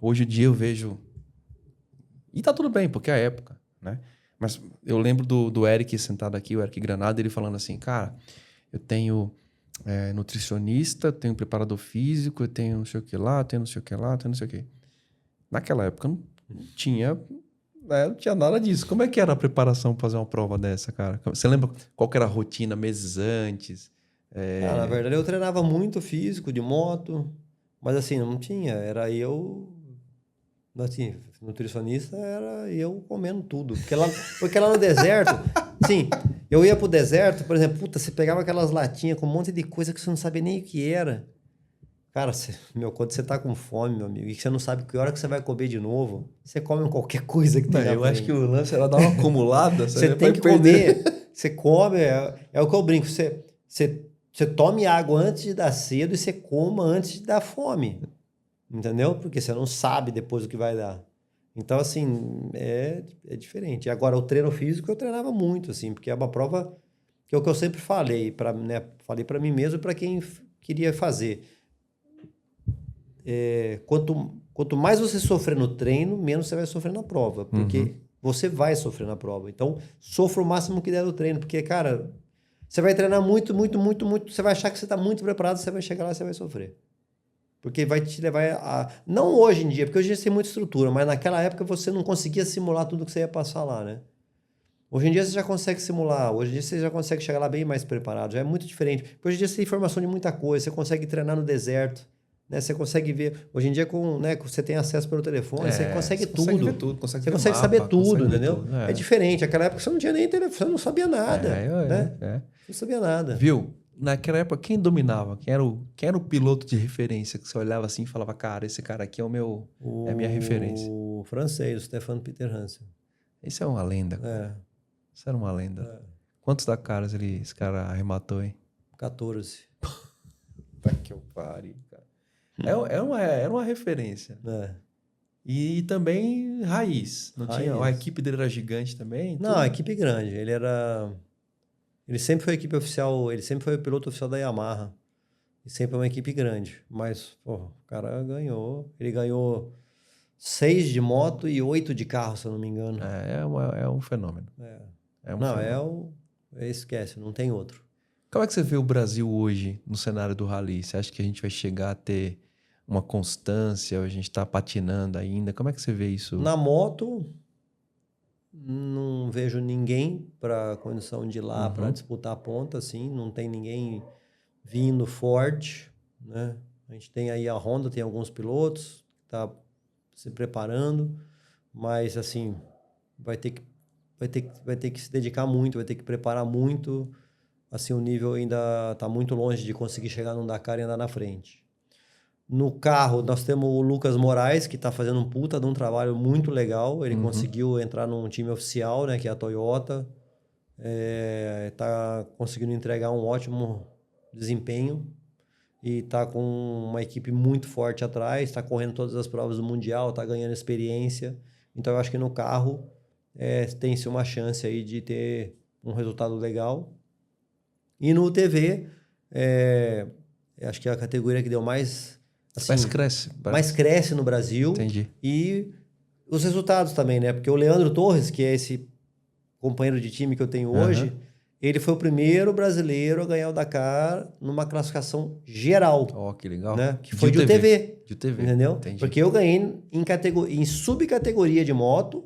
Hoje em dia eu vejo... E tá tudo bem, porque é a época, né? Mas eu lembro do Eric sentado aqui, o Eric Granada, ele falando assim, cara, eu tenho... nutricionista, tenho preparador físico, eu tenho não sei o que lá, tenho não sei o que lá, tenho não sei o que. Naquela época não tinha nada disso. Como é que era a preparação para fazer uma prova dessa, cara? Você lembra qual que era a rotina meses antes? Na verdade, eu treinava muito físico, de moto, mas assim, não tinha. Era eu Assim, nutricionista era eu comendo tudo. Porque lá no deserto, sim, eu ia pro deserto, por exemplo, puta, você pegava aquelas latinhas com um monte de coisa que você não sabia nem o que era. Cara, quando você tá com fome, meu amigo, e você não sabe que hora que você vai comer de novo, você come qualquer coisa que tem na Eu frente. acho que o lance era dar uma acumulada. Você tem que comer. Você come, é o que eu brinco. Você tome água antes de dar sede e você coma antes de dar fome. Entendeu? Porque você não sabe depois o que vai dar. Então, assim, é diferente. Agora, o treino físico eu treinava muito, assim, porque é uma prova que é o que eu sempre falei, falei para mim mesmo e para quem queria fazer. Quanto mais você sofrer no treino, menos você vai sofrer na prova. Porque você vai sofrer na prova. Então, sofra o máximo que der do treino. Porque, cara, você vai treinar muito, muito, muito, muito. Você vai achar que você está muito preparado, você vai chegar lá e você vai sofrer. Porque vai te levar a... Não hoje em dia, porque hoje em dia você tem muita estrutura, mas naquela época você não conseguia simular tudo que você ia passar lá, né? Hoje em dia você já consegue simular, hoje em dia você já consegue chegar lá bem mais preparado, já é muito diferente. Porque hoje em dia você tem informação de muita coisa, você consegue treinar no deserto, né? Você consegue ver... Hoje em dia, você tem acesso pelo telefone, você consegue tudo. Consegue ver tudo, você consegue saber tudo, entendeu? Tudo, é diferente. Naquela época você não tinha nem telefone, você não sabia nada, né? Não sabia nada. Viu? Naquela época, quem dominava? Quem era o piloto de referência? Que você olhava assim e falava, cara, esse cara aqui é é a minha referência. O francês, o Stefan Peter Hansen. Esse é uma lenda, cara. Isso era uma lenda. Quantos Dakaras esse cara arrematou, hein? 14. Tá que eu pare, cara. Era uma referência. E também raiz. Não tinha, a equipe dele era gigante também? Não, a equipe grande. Ele sempre foi equipe oficial, ele sempre foi o piloto oficial da Yamaha. E sempre é uma equipe grande. Mas, o cara ganhou. Ele ganhou 6 de moto e 8 de carro, se eu não me engano. É um fenômeno. Esquece, não tem outro. Como é que você vê o Brasil hoje no cenário do rally? Você acha que a gente vai chegar a ter uma constância? Ou a gente está patinando ainda? Como é que você vê isso? Na moto... Não vejo ninguém para condição de ir lá para disputar a ponta, assim. Não tem ninguém vindo forte, né? A gente tem aí a Honda, tem alguns pilotos que tá se preparando, mas assim vai ter que se dedicar muito, vai ter que preparar muito. Assim, o nível ainda está muito longe de conseguir chegar no Dakar e andar na frente. No carro, nós temos o Lucas Moraes, que está fazendo um puta de um trabalho muito legal. Ele conseguiu entrar num time oficial, né, que é a Toyota. Está conseguindo entregar um ótimo desempenho. E está com uma equipe muito forte atrás. Está correndo todas as provas do Mundial, está ganhando experiência. Então, eu acho que no carro tem-se uma chance aí de ter um resultado legal. E no UTV, acho que é a categoria que deu mais... Assim, mais cresce no Brasil. Entendi. E os resultados também, né? Porque o Leandro Torres, que é esse companheiro de time que eu tenho hoje, ele foi o primeiro brasileiro a ganhar o Dakar numa classificação geral. Que legal. Né? Que foi de UTV. De UTV. Entendeu? Entendi. Porque eu ganhei em subcategoria de moto,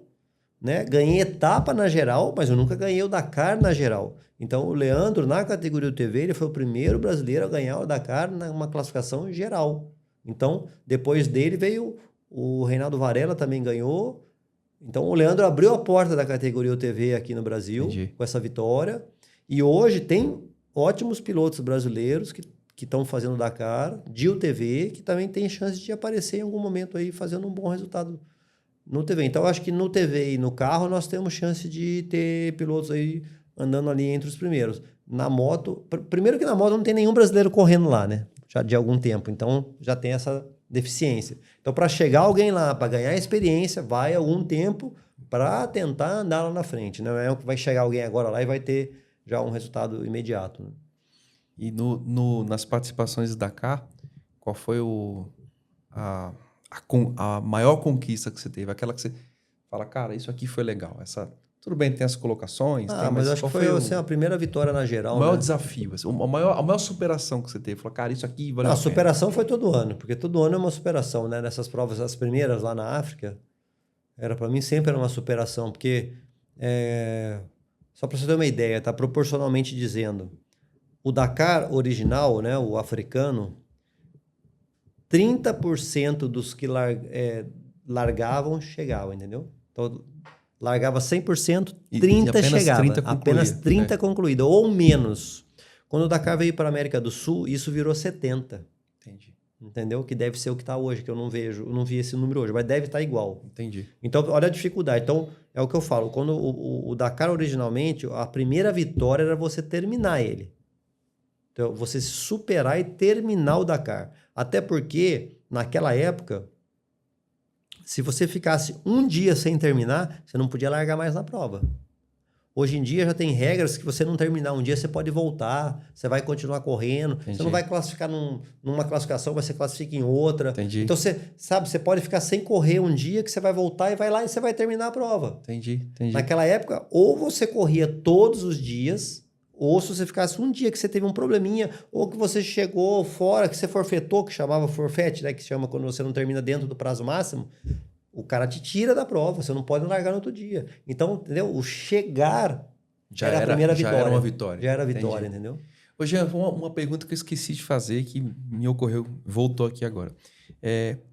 né? Ganhei etapa na geral, mas eu nunca ganhei o Dakar na geral. Então, o Leandro, na categoria UTV, ele foi o primeiro brasileiro a ganhar o Dakar numa classificação geral. Então, depois dele veio o Reinaldo Varela, também ganhou. Então, o Leandro abriu a porta da categoria UTV aqui no Brasil, com essa vitória. E hoje tem ótimos pilotos brasileiros que estão fazendo Dakar, de UTV, que também tem chance de aparecer em algum momento aí fazendo um bom resultado no UTV. Então, eu acho que no UTV e no carro nós temos chance de ter pilotos aí andando ali entre os primeiros. Na moto, primeiro que na moto não tem nenhum brasileiro correndo lá, né? Já de algum tempo, então já tem essa deficiência. Então, para chegar alguém lá, para ganhar experiência, vai algum tempo para tentar andar lá na frente. Não é que vai chegar alguém agora lá e vai ter já um resultado imediato. Né? E nas participações da Dakar, qual foi a maior conquista que você teve? Aquela que você fala, cara, isso aqui foi legal. Tudo bem, tem as colocações. Mas acho que foi assim, a primeira vitória na geral. O maior desafio, assim, a maior superação que você teve. Falou, cara, isso aqui valeu a pena. A superação foi todo ano, porque todo ano é uma superação, né? Nessas provas, as primeiras lá na África, para mim sempre era uma superação, porque, só para você ter uma ideia, tá proporcionalmente dizendo, o Dakar original, né, o africano, 30% largavam, chegavam, entendeu? Então, largava 100%, E 30% apenas chegava. 30 concluía. Apenas 30% concluída, ou menos. Quando o Dakar veio para a América do Sul, isso virou 70%. Entendi. Entendeu? Que deve ser o que está hoje, que eu não vejo, eu não vi esse número hoje, mas deve estar igual. Entendi. Então, olha a dificuldade. Então, é o que eu falo. Quando o Dakar, originalmente, a primeira vitória era você terminar ele. Então, você se superar e terminar o Dakar. Até porque, naquela época, se você ficasse um dia sem terminar, você não podia largar mais na prova. Hoje em dia já tem regras que você não terminar um dia, você pode voltar, você vai continuar correndo. Entendi. Você não vai classificar numa classificação, mas você classifica em outra. Entendi. Então, você pode ficar sem correr um dia que você vai voltar e vai lá e você vai terminar a prova. Entendi. Naquela época, ou você corria todos os dias, ou se você ficasse um dia que você teve um probleminha, ou que você chegou fora, que você forfetou, que chamava forfete, né? Que chama quando você não termina dentro do prazo máximo, o cara te tira da prova, você não pode largar no outro dia. Então, entendeu? O chegar era a primeira vitória. Já era uma vitória. Já era a vitória, entendeu? Ô, Jean, uma pergunta que eu esqueci de fazer, que me ocorreu, voltou aqui agora.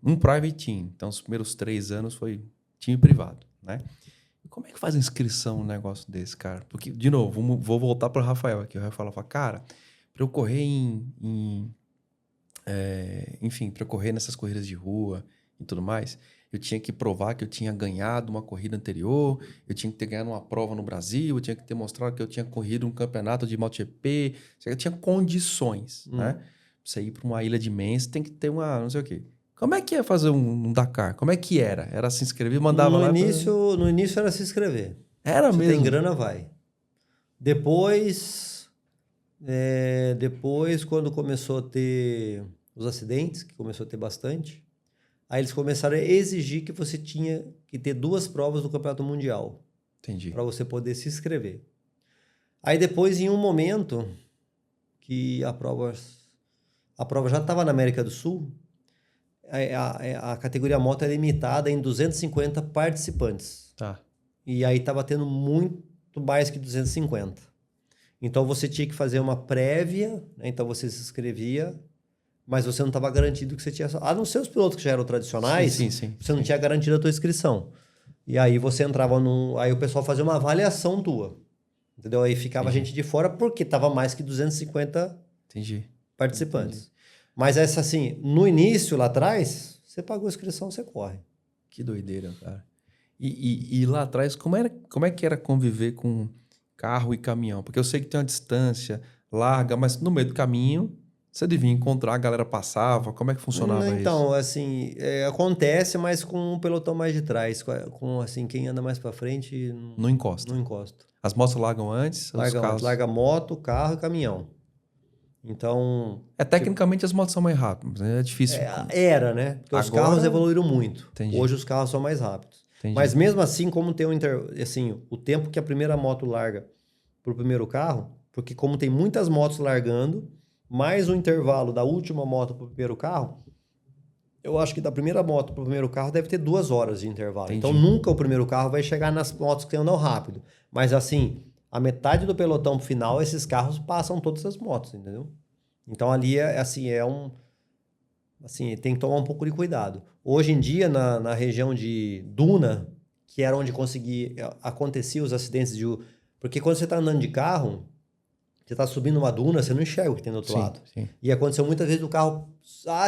Um private team, então os primeiros 3 anos foi time privado, né? Como é que faz a inscrição num negócio desse, cara? Porque, de novo, vou voltar para o Rafael aqui. O Rafael fala, cara, para eu correr enfim, para eu correr nessas corridas de rua e tudo mais, eu tinha que provar que eu tinha ganhado uma corrida anterior, eu tinha que ter ganhado uma prova no Brasil, eu tinha que ter mostrado que eu tinha corrido um campeonato de MotoGP, eu tinha condições, né? Pra você ir para uma ilha de Mensa, tem que ter uma, não sei o quê. Como é que é fazer um Dakar? Como é que era? Era se inscrever, mandava lá... No início era se inscrever. Era se mesmo? Tem grana, vai. Depois, quando começou a ter os acidentes, que começou a ter bastante, aí eles começaram a exigir que você tinha que ter 2 provas do Campeonato Mundial. Entendi. Para você poder se inscrever. Aí depois, em um momento que a prova já estava na América do Sul, a categoria moto é limitada em 250 participantes. Tá. E aí estava tendo muito mais que 250. Então você tinha que fazer uma prévia, né? Então você se inscrevia, mas você não estava garantido que você tinha... A não ser os pilotos que já eram tradicionais, sim. Você não tinha garantido a tua inscrição. E aí você entrava aí o pessoal fazia uma avaliação tua. Entendeu? Aí ficava gente de fora porque estava mais que 250 participantes. Entendi. Mas essa assim, no início, lá atrás, você pagou a inscrição, você corre. Que doideira, cara. E lá atrás, como é que era conviver com carro e caminhão? Porque eu sei que tem uma distância larga, mas no meio do caminho... Você devia encontrar, a galera passava, como é que funcionava isso? Então, assim, acontece, mas com um pelotão mais de trás, com assim, quem anda mais pra frente... Não encosta. Não encosta. As motos largam antes? Larga moto, carro e caminhão. Então... Tecnicamente as motos são mais rápidas, é difícil. Era, né? Porque os carros evoluíram muito. Entendi. Hoje os carros são mais rápidos. Entendi. Mas mesmo assim, como tem o tempo que a primeira moto larga pro primeiro carro, porque como tem muitas motos largando... mais o intervalo da última moto para o primeiro carro, eu acho que da primeira moto para o primeiro carro deve ter 2 horas de intervalo. Entendi. Então, nunca o primeiro carro vai chegar nas motos que andam rápido. Mas, assim, a metade do pelotão pro final, esses carros passam todas as motos, entendeu? Então, ali, tem que tomar um pouco de cuidado. Hoje em dia, na região de duna, que era onde acontecia os acidentes de... Porque quando você está andando de carro... Você está subindo uma duna, você não enxerga o que tem do outro lado. Sim. E aconteceu muitas vezes o carro...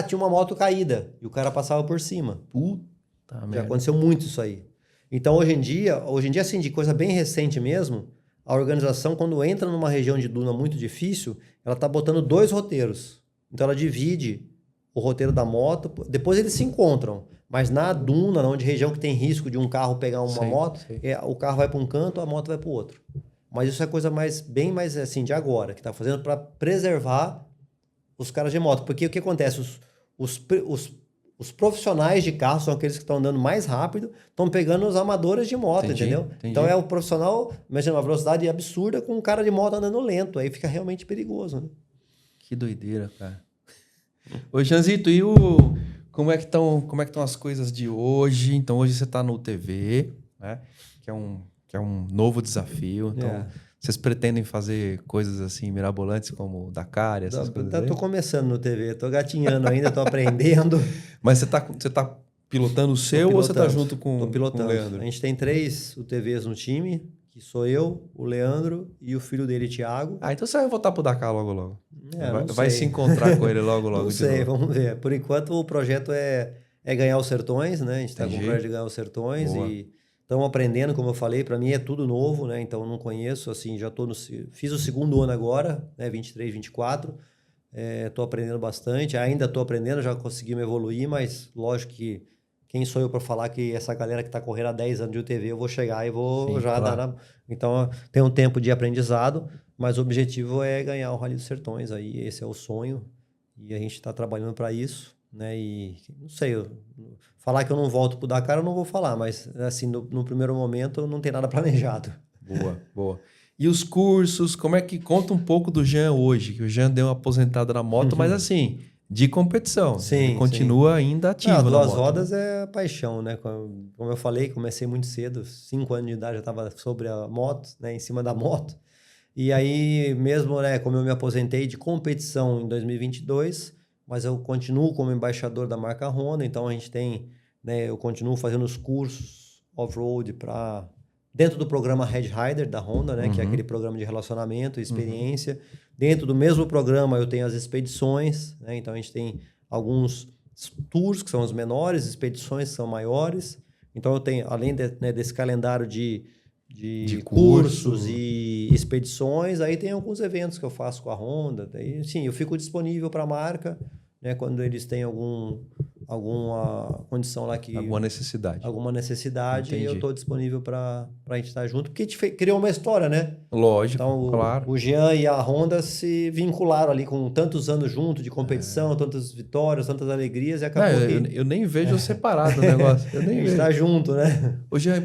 tinha uma moto caída. E o cara passava por cima. Puta merda. Já aconteceu muito isso aí. Então, hoje em dia, assim, de coisa bem recente mesmo, a organização, quando entra numa região de duna muito difícil, ela está botando 2 roteiros. Então, ela divide o roteiro da moto. Depois eles se encontram. Mas na duna, onde região que tem risco de um carro pegar uma moto, o carro vai para um canto, a moto vai para o outro. Mas isso é coisa bem mais assim de agora, que está fazendo para preservar os caras de moto. Porque o que acontece? Os profissionais de carro são aqueles que estão andando mais rápido, estão pegando os amadores de moto, entendeu? Então é o profissional, imagina, uma velocidade absurda com um cara de moto andando lento. Aí fica realmente perigoso, né? Que doideira, cara. Ô, Janzito, como é que estão as coisas de hoje? Então, hoje você está no UTV, né? Que é um novo desafio. Então, vocês pretendem fazer coisas assim mirabolantes como Dakar, essas coisas aí? Tô começando no TV, tô gatinhando ainda, tô aprendendo. Mas você tá pilotando o seu ou você tá junto com Tô o pilotando. Leandro? A gente tem 3 UTVs no time, que sou eu, o Leandro e o filho dele, Thiago. Ah, então você vai voltar pro Dakar logo, logo. Não Vai sei. se encontrar com ele logo, logo Não de sei, novo. vamos ver. Por enquanto o projeto é ganhar os Sertões, né? A gente tá com o Entendi. projeto de ganhar os Sertões Boa. e estamos aprendendo, como eu falei, para mim é tudo novo, né? Então eu não conheço, assim, já fiz o segundo ano agora, né? 23, 24. Tô aprendendo bastante, ainda tô aprendendo, já consegui me evoluir, mas lógico que quem sou eu para falar que essa galera que tá correndo há 10 anos de UTV, eu vou chegar e vou Sim, já claro. dar na... Então tem um tempo de aprendizado, mas o objetivo é ganhar o Rally dos Sertões aí, esse é o sonho e a gente está trabalhando para isso, né? E não sei, falar que eu não volto pro Dakar eu não vou falar, mas assim, no primeiro momento não tem nada planejado. Boa, boa. E os cursos, como é que conta um pouco do Jean hoje? Que o Jean deu uma aposentada na moto, mas assim, de competição. Sim, Ele continua ainda ativo Não, na duas moto. rodas né? é paixão, né? Como eu falei, comecei muito cedo, 5 anos de idade já estava sobre a moto, né? Em cima da moto. E aí mesmo, né? Como eu me aposentei de competição em 2022, mas eu continuo como embaixador da marca Honda, então a gente tem, né? Eu continuo fazendo os cursos off-road para dentro do programa Red Rider da Honda, né? Que é aquele programa de relacionamento, experiência. Dentro do mesmo programa eu tenho as expedições, né? Então a gente tem alguns tours que são os menores, expedições que são maiores. Então eu tenho, além desse calendário de cursos e expedições, aí tem alguns eventos que eu faço com a Honda. Daí, sim, eu fico disponível para a marca, né? Quando eles têm alguma condição lá que... Alguma necessidade. Alguma necessidade, Entendi. eu estou disponível para a gente estar junto, porque a gente criou uma história, né? Lógico, Então, claro. o Jean e a Honda se vincularam ali com tantos anos juntos de competição, tantas vitórias, tantas alegrias, e acabou Eu nem vejo separado o negócio. Eu a nem gente vejo. está junto, né? Ô, Jean,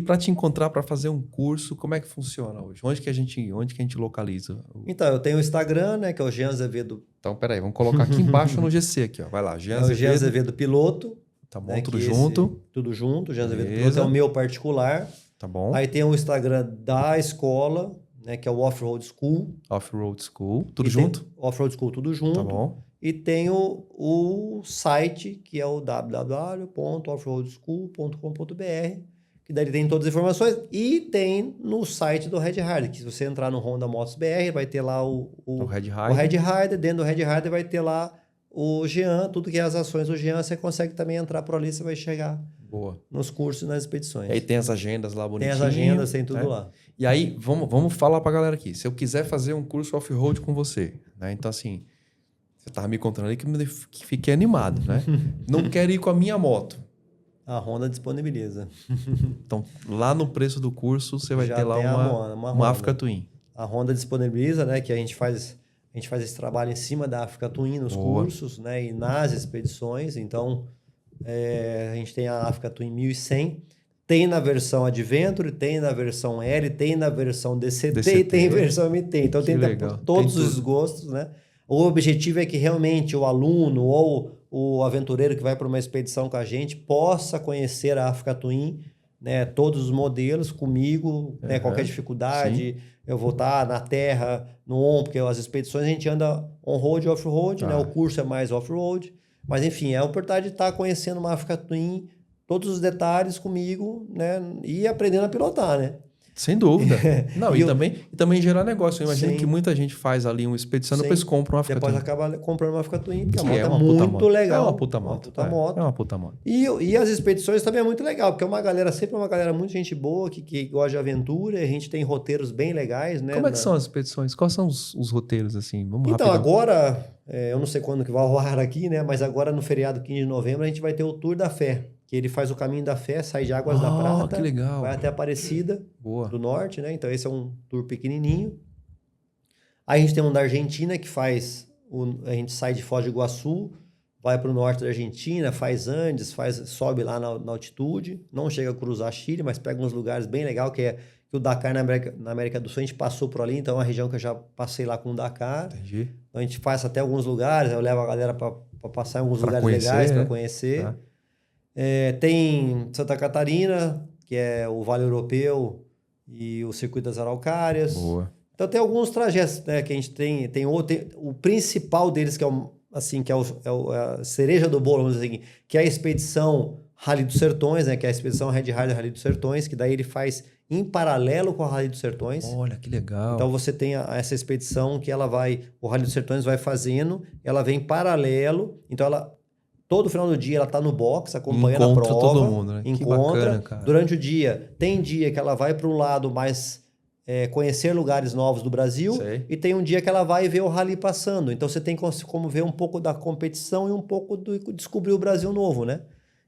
para te encontrar, para fazer um curso, como é que funciona hoje? Onde que a gente localiza? Então, eu tenho o Instagram, né, que é o Jean Azevedo. Então, peraí, vamos colocar aqui embaixo no GC aqui, ó. Vai lá, Jean É o Jean Azevedo. Azevedo Piloto. Tá bom, né, tudo que junto. Tudo junto, o Jean Azevedo Beleza. Piloto é o meu particular. Tá bom. Aí tem o Instagram da escola, né, que é o Off-Road School. Off-Road School, tudo E tem junto? Off-Road School, tudo junto. Tá bom. E tem o site, que é o www.offroadschool.com.br, que daí tem todas as informações. E tem no site do Red Rider, que se você entrar no Honda Motos BR, vai ter lá o Red Rider. o Red Rider. Dentro do Red Rider vai ter lá o Jean, tudo que é as ações do Jean. Você consegue também entrar por ali, você vai chegar Boa. nos cursos e nas expedições. E aí tem as agendas lá Tem bonitinhas. as agendas, tem tudo né? lá. E aí, vamos falar pra galera aqui. Se eu quiser fazer um curso off-road com você, né? Então, assim, você tava me contando ali que fiquei animado, né? Não quero ir com a minha moto. A Honda disponibiliza. Então, lá no preço do curso, você vai Já ter lá tem uma Honda. Africa Twin. A Honda disponibiliza, né, que a gente faz esse trabalho em cima da Africa Twin nos Boa. cursos, né, e nas expedições. Então, a gente tem a Africa Twin 1100, tem na versão Adventure, tem na versão L, tem na versão DCT. E tem versão MT. Então, Que tem legal. todos Tem os tudo. gostos, né? O objetivo é que realmente o aluno ou o aventureiro que vai para uma expedição com a gente possa conhecer a Africa Twin, né, todos os modelos comigo, né, qualquer dificuldade, eu vou estar na terra, no on, porque as expedições a gente anda on-road e off-road, né, o curso é mais off-road, mas enfim, é a oportunidade de estar conhecendo uma Africa Twin, todos os detalhes comigo, né, e aprendendo a pilotar, né. Sem dúvida. Não, e também gerar negócio. Eu imagino Sim. que muita gente faz ali uma expedição e depois compra uma Africa Depois Twin. acaba comprando uma Africa Twin, porque a Que moto é é uma puta muito moto. legal. É uma puta moto. É uma puta moto. E as expedições também é muito legal, porque é uma galera, sempre uma galera muito gente boa, que gosta de aventura, a gente tem roteiros bem legais, né? Como é que são as expedições? Quais são os roteiros, assim? Vamos Então, rapidão. agora, eu não sei quando que vai ao ar aqui, né? Mas agora no feriado 15 de novembro a gente vai ter o Tour da Fé, que ele faz o caminho da fé, sai de Águas da Prata, que legal. vai até Aparecida Boa. do Norte, né? Então esse é um tour pequenininho. Aí a gente tem um da Argentina que a gente sai de Foz do Iguaçu, vai para o norte da Argentina, faz Andes, sobe lá na altitude, não chega a cruzar Chile, mas pega uns lugares bem legais, que o Dakar na América do Sul, a gente passou por ali, então é uma região que eu já passei lá com o Dakar. Entendi. Então a gente passa até alguns lugares, eu levo a galera para passar em alguns lugares conhecer, legais para né? conhecer. Tá. Tem Santa Catarina, que é o Vale Europeu e o Circuito das Araucárias. Boa. Então tem alguns trajetos, né, que a gente tem o principal deles, que é assim, que é a cereja do bolo, vamos dizer assim, que é a expedição Rally dos Sertões, né? Que é a expedição Red Rider Rally dos Sertões, que daí ele faz em paralelo com a Rally dos Sertões. Olha, que legal. Então você tem essa expedição que o Rally dos Sertões vai fazendo, ela vem em paralelo, então todo final do dia ela tá no box, acompanhando a prova. Todo mundo, né? Que bacana, cara. Durante o dia, tem dia que ela vai para o lado mais conhecer lugares novos do Brasil, Sei. e tem um dia que ela vai ver o rally passando. Então você tem como ver um pouco da competição e um pouco descobrir o Brasil novo, né?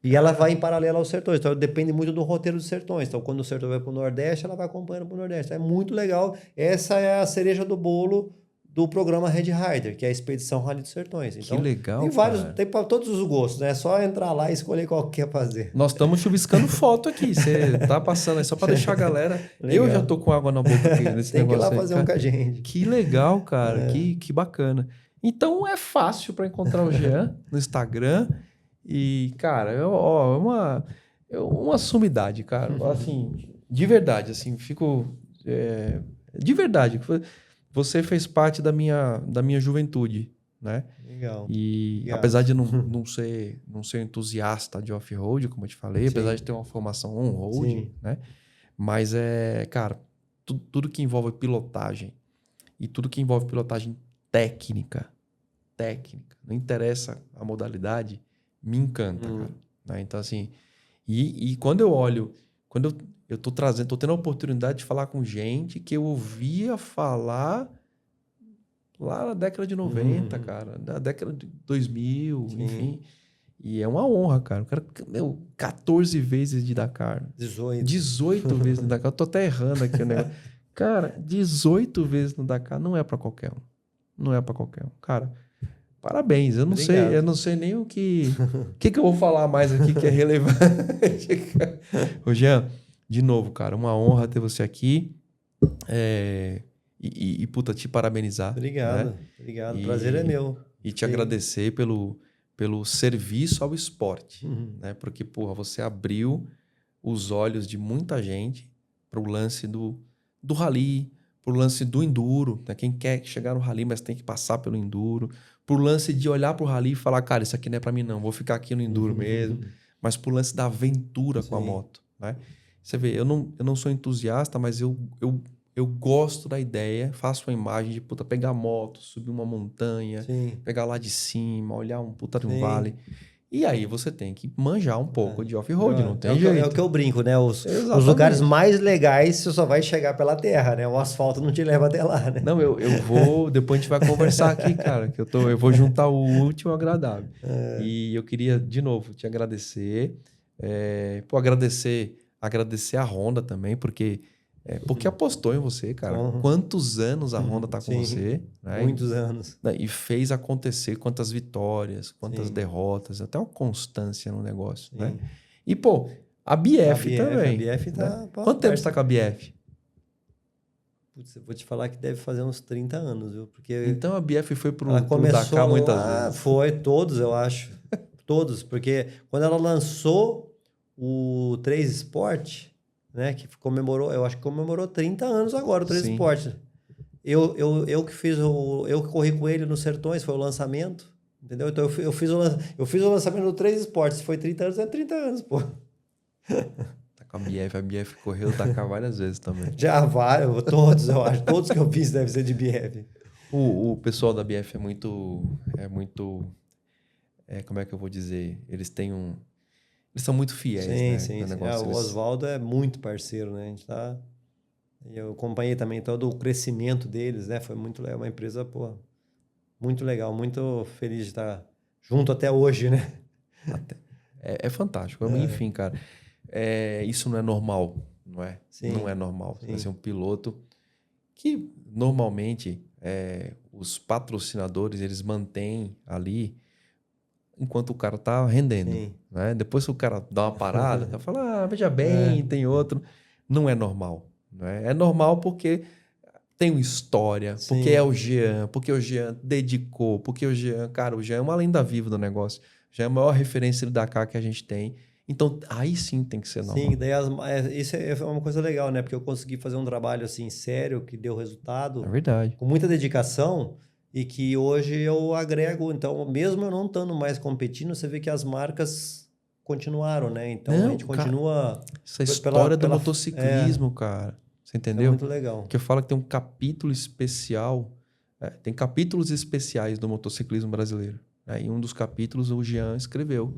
E ela vai em paralelo aos sertões. Então depende muito do roteiro dos sertões. Então quando o sertão vai para o Nordeste, ela vai acompanhando para o Nordeste. É muito legal. Essa é a cereja do bolo do programa Red Rider, que é a Expedição Rally dos Sertões. Então, que legal, tem vários, cara. tem para todos os gostos, né? É só entrar lá e escolher qual que quer fazer. Nós estamos chuviscando foto aqui. Você tá passando aí só para deixar a galera. Legal. Eu já tô com água na boca aqui nesse Tem que ir negócio lá aí, fazer cara. um com a gente. Que legal, cara. Que bacana. Então é fácil para encontrar o Jean no Instagram. E, cara, é uma sumidade, cara. Assim, de verdade, assim, fico... de verdade. Você fez parte da minha juventude, né? Legal. E Obrigado. apesar de não ser entusiasta de off-road, como eu te falei, Sim. apesar de ter uma formação on-road, Sim. né? Mas cara, tudo que envolve pilotagem e tudo que envolve pilotagem técnica, não interessa a modalidade, me encanta, cara. Né? Então, assim, e quando eu olho, quando eu tô tendo a oportunidade de falar com gente que eu ouvia falar lá na década de 90, cara, na década de 2000, Sim. enfim. E é uma honra, cara. O cara, 14 vezes de Dakar. 18 vezes no Dakar. Eu tô até errando aqui o negócio. Cara, 18 vezes no Dakar não é pra qualquer um. Não é pra qualquer um. Cara, parabéns. Eu não sei nem o que eu vou falar mais aqui que é relevante. Ô, Jean, de novo, cara, uma honra ter você aqui. E puta, te parabenizar. Obrigado, né? obrigado. O prazer é meu. E te agradecer pelo serviço ao esporte. Né? Porque, porra, você abriu os olhos de muita gente para o lance do rally, para o lance do enduro. Né? Quem quer chegar no rally, mas tem que passar pelo enduro. Para o lance de olhar para o rally e falar, cara, isso aqui não é para mim não, vou ficar aqui no enduro mesmo. Mas para o lance da aventura com a moto. Né? Você vê, eu não sou entusiasta, mas eu gosto da ideia, faço uma imagem de puta, pegar a moto, subir uma montanha, pegar lá de cima, olhar um puta de um vale. E aí você tem que manjar um pouco de off-road, não tem jeito. É o que eu brinco, né? Os lugares mais legais você só vai chegar pela terra, né? O asfalto não te leva até lá, né? Não, eu vou... Depois a gente vai conversar aqui, cara, que eu vou juntar o útil ao agradável. E eu queria, de novo, te agradecer. Agradecer a Honda também, porque apostou em você, cara. Quantos anos a Honda tá com você? Né? Muitos anos. E fez acontecer quantas vitórias, quantas derrotas, até uma constância no negócio. Né? E, pô, a BF também. A BF tá... Né? Quanto tempo você tá com a BF? Putz, eu vou te falar que deve fazer uns 30 anos, viu? Porque então a BF foi pro Dakar muitas vezes. Foi, todos, eu acho. Todos, porque quando ela lançou o 3 Sport... Né, que comemorou, eu acho que comemorou 30 anos agora o 3 Sport. Eu que corri com ele nos Sertões, foi o lançamento, entendeu? Então eu fiz o lançamento do 3 Sport, se foi 30 anos, é 30 anos, pô. Tá com a BF correu o Dakar várias vezes também. Já vários, todos, eu acho, todos que eu fiz devem ser de BF. O pessoal da BF é muito, como é que eu vou dizer? Eles são muito fiéis, né? Sim. O Oswaldo é muito parceiro, né? A gente tá... Eu acompanhei também todo o crescimento deles, né? Foi uma empresa, pô, muito legal, muito feliz de estar junto até hoje, né? É fantástico. Enfim, cara, isso não é normal, não é? Não é normal. Você ser um piloto que, normalmente, os patrocinadores, eles mantêm ali enquanto o cara tá rendendo. Né? Depois que o cara dá uma parada, vai falar, veja bem, tem outro. Não é normal. Não é? É normal porque tem uma história, porque é o Jean, porque o Jean dedicou, porque o Jean é uma lenda viva do negócio. Já é a maior referência do Dakar que a gente tem. Então, aí sim tem que ser normal. Sim, daí isso é uma coisa legal, né? Porque eu consegui fazer um trabalho assim sério, que deu resultado. É verdade. Com muita dedicação. e que hoje eu agrego. Então, mesmo eu não estando mais competindo, você vê que as marcas continuaram, né? Então, Não, a gente continua... Essa história do pela- motociclismo, cara. Você É entendeu? muito legal. Que eu falo que tem um capítulo especial. Tem capítulos especiais do motociclismo brasileiro. Né? E um dos capítulos o Jean escreveu.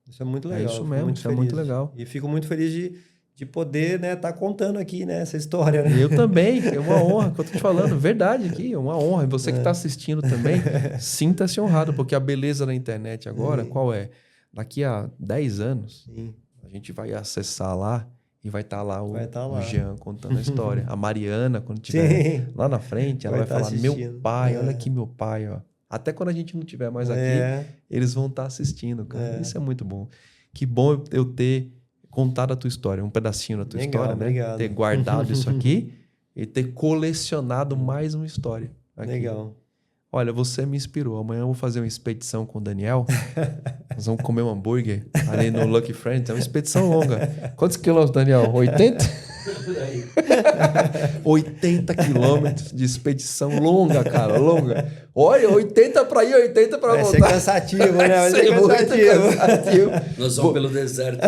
Isso é muito legal. É isso eu fico mesmo, muito isso é muito feliz. legal. E fico muito feliz de poder, né, tá contando aqui, né, essa história, né? Eu também, é uma honra que eu tô te falando, verdade aqui, é uma honra. E você que está assistindo também, sinta-se honrado, porque a beleza da internet agora, qual é? Daqui a 10 anos, Sim. a gente vai acessar lá e vai estar lá Vai tá lá. o Jean contando a história. A Mariana, quando estiver Sim. lá na frente, ela vai tá falar, meu assistindo. pai, olha aqui meu pai, ó. Até quando a gente não estiver mais aqui, eles vão estar assistindo, cara. Isso é muito bom. Que bom eu ter contado a tua história, um pedacinho da tua Legal, história, né? obrigado. Ter guardado isso aqui e ter colecionado mais uma história aqui. Legal. Olha, você me inspirou. Amanhã eu vou fazer uma expedição com o Daniel. Nós vamos comer um hambúrguer ali no Lucky Friends. É uma expedição longa. Quantos quilômetros, Daniel? 80? 80 quilômetros de expedição longa, cara. Longa. Olha, 80 para ir, 80 para voltar. Vai ser cansativo, né? Vai ser muito cansativo. Nós vamos pelo deserto.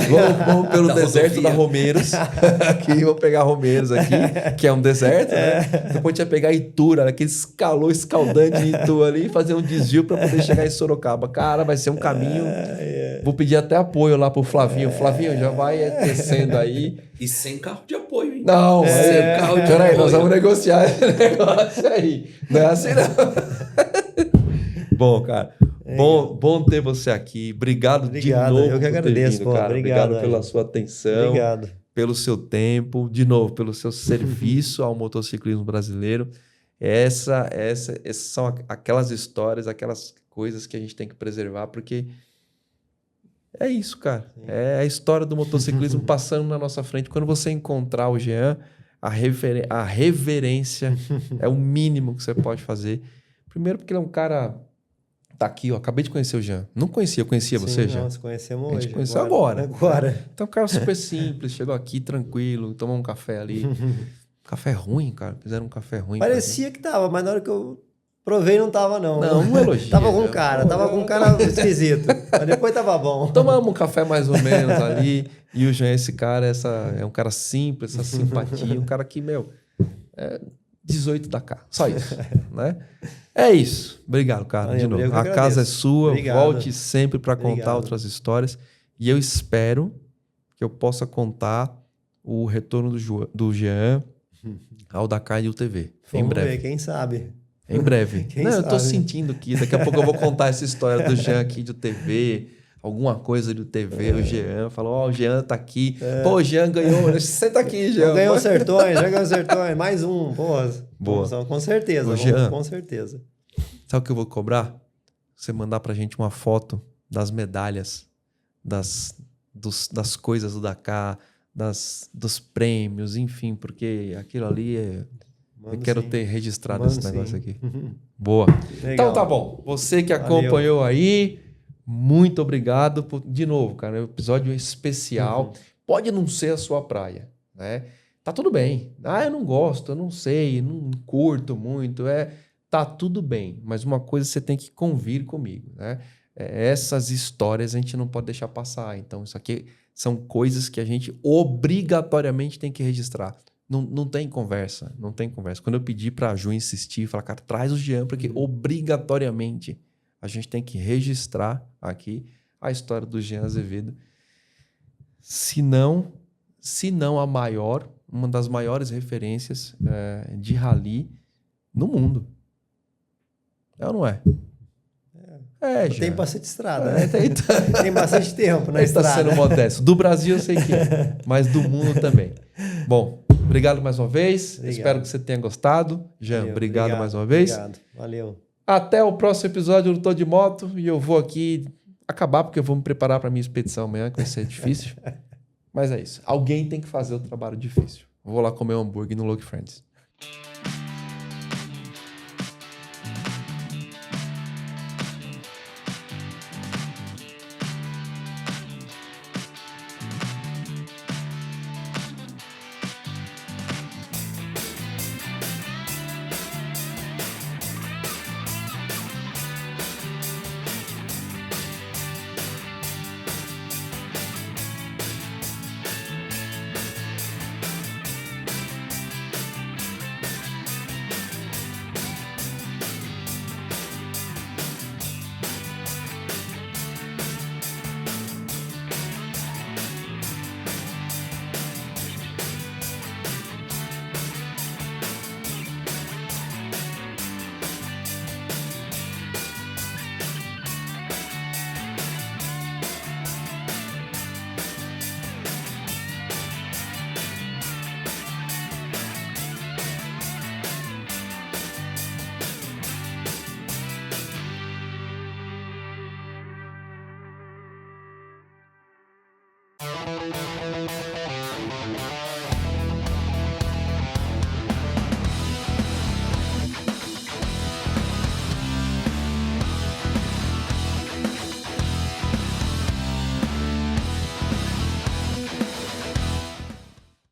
Vamos pelo Da deserto rodovia. da Romeiros. Aqui, vou pegar Romeiros aqui, que é um deserto, né? Depois a gente vai pegar Itura, aquele calor escaldante de Itu ali, e fazer um desvio para poder chegar em Sorocaba. Cara, vai ser um caminho. Vou pedir até apoio lá pro Flavinho. Flavinho, já vai descendo aí. E sem carro de apoio, hein? Não, Sem carro de peraí, apoio. nós vamos negociar esse negócio aí. Não é assim, não. Bom, cara. Bom ter você aqui. Obrigado de novo. Eu que agradeço, vindo, pô. cara. Obrigado pela aí. sua atenção. Obrigado. Pelo seu tempo, de novo, pelo seu serviço ao motociclismo brasileiro. Essas são aquelas histórias, aquelas coisas que a gente tem que preservar, porque é isso, cara. Sim. É a história do motociclismo passando na nossa frente. Quando você encontrar o Jean, a reverência é o mínimo que você pode fazer. Primeiro porque ele é um cara... Tá aqui, ó. Acabei de conhecer o Jean. Não conhecia, você, Jean? Nós conhecemos hoje. A gente conheceu agora. Agora. Então, um cara super simples, chegou aqui tranquilo, tomou um café ali. Café ruim, cara. Fizeram um café ruim. Parecia que tava, mas na hora que eu provei não tava, não. Não elogio. Tava com cara, esquisito. Mas depois tava bom. Tomamos um café mais ou menos ali. E o Jean, esse cara, é um cara simples, essa simpatia. Um cara que, 18 da cá. Só isso, né? É isso. Obrigado, cara. De novo. A casa é sua. Obrigado. Volte sempre para contar outras histórias. E eu espero que eu possa contar o retorno do Jean ao Dakar e o TV. Em breve. Vamos ver, quem sabe. Em breve. Quem sabe? Eu tô sentindo que daqui a pouco eu vou contar essa história do Jean aqui do TV, alguma coisa do TV, o Jean falou, o Jean tá aqui. Pô, o Jean ganhou, senta aqui, Jean. Já ganhou os Sertões, mais um, pô. Boa. Com certeza, Jean, com certeza. Sabe o que eu vou cobrar? Você mandar pra gente uma foto das medalhas, das coisas do Dakar, dos prêmios, enfim, porque aquilo ali eu quero ter registrado esse negócio aqui. Boa. Legal. Então tá bom. Você que acompanhou aí, muito obrigado. De novo, cara, é um episódio especial. Pode não ser a sua praia, né? Tá tudo bem. Eu não gosto, eu não sei, não curto muito. Tá tudo bem. Mas uma coisa você tem que convir comigo, né? Essas histórias a gente não pode deixar passar. Então, isso aqui são coisas que a gente obrigatoriamente tem que registrar. Não tem conversa, não tem conversa. Quando eu pedi pra Ju insistir, falar, cara, traz o Jean, porque obrigatoriamente a gente tem que registrar aqui a história do Jean Azevedo. Se não a maior, uma das maiores referências de rally no mundo. É ou não é? Jean. Tem bastante estrada, né? Tem bastante tempo na estrada. Está sendo modesto. Do Brasil eu sei que é, mas do mundo também. Bom, obrigado mais uma vez. Obrigado. Espero que você tenha gostado. Jean, obrigado mais uma vez. Obrigado. Valeu. Até o próximo episódio do Tô de Moto. E eu vou aqui acabar, porque eu vou me preparar para a minha expedição amanhã, que vai ser difícil. Mas é isso. Alguém tem que fazer o trabalho difícil. Vou lá comer um hambúrguer no Lucky Friends.